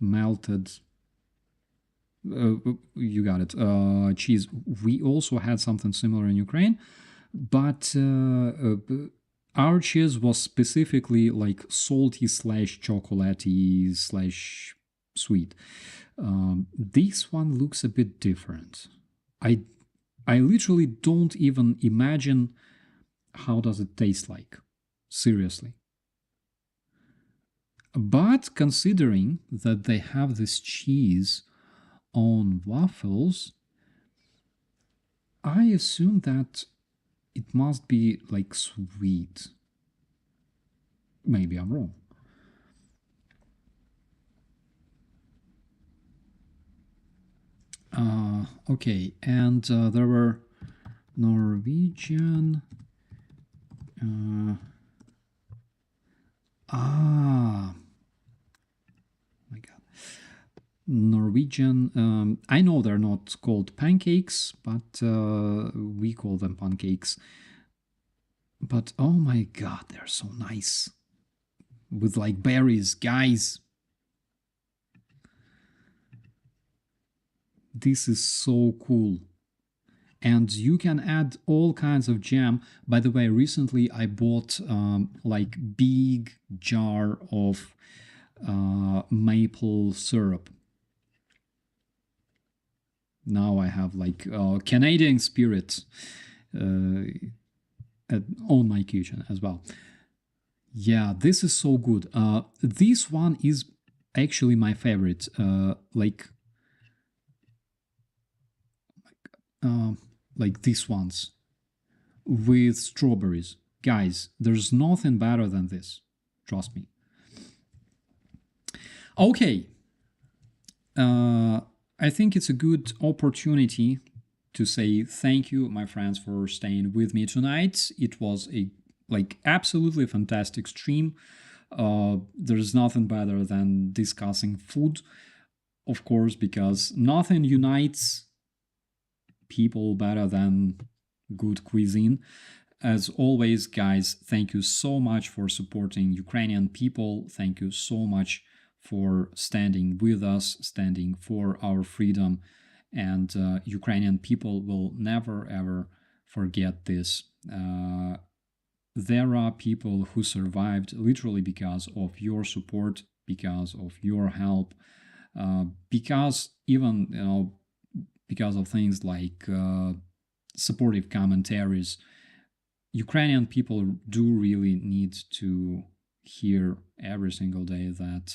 melted. You got it. Cheese. We also had something similar in Ukraine, but our cheese was specifically like salty / chocolatey / sweet. This one looks a bit different. I literally don't even imagine how does it taste like. Seriously. But considering that they have this cheese on waffles, I assume that it must be like sweet. Maybe I'm wrong. Okay, and there were Norwegian. My God. Norwegian. I know they're not called pancakes, but we call them pancakes. But oh my God, they're so nice. With like berries, guys. This is so cool. And you can add all kinds of jam. By the way, recently I bought like big jar of maple syrup. Now I have like Canadian spirit on my kitchen as well. Yeah, this is so good. This one is actually my favorite, like these ones with strawberries. Guys, there's nothing better than this. Trust me. Okay. I think it's a good opportunity to say thank you, my friends, for staying with me tonight. It was a absolutely fantastic stream. There's nothing better than discussing food, of course, because nothing unites people better than good cuisine. As always, guys, thank you so much for supporting Ukrainian people. Thank you so much for standing with us, standing for our freedom. And Ukrainian people will never ever forget this. There are people who survived literally because of your support, because of your help, because even because of things like supportive commentaries. Ukrainian people do really need to hear every single day that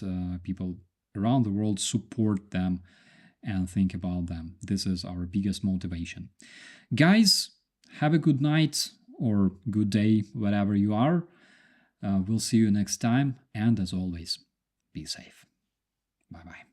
people around the world support them and think about them. This is our biggest motivation. Guys, have a good night or good day, wherever you are. We'll see you next time. And as always, be safe. Bye-bye.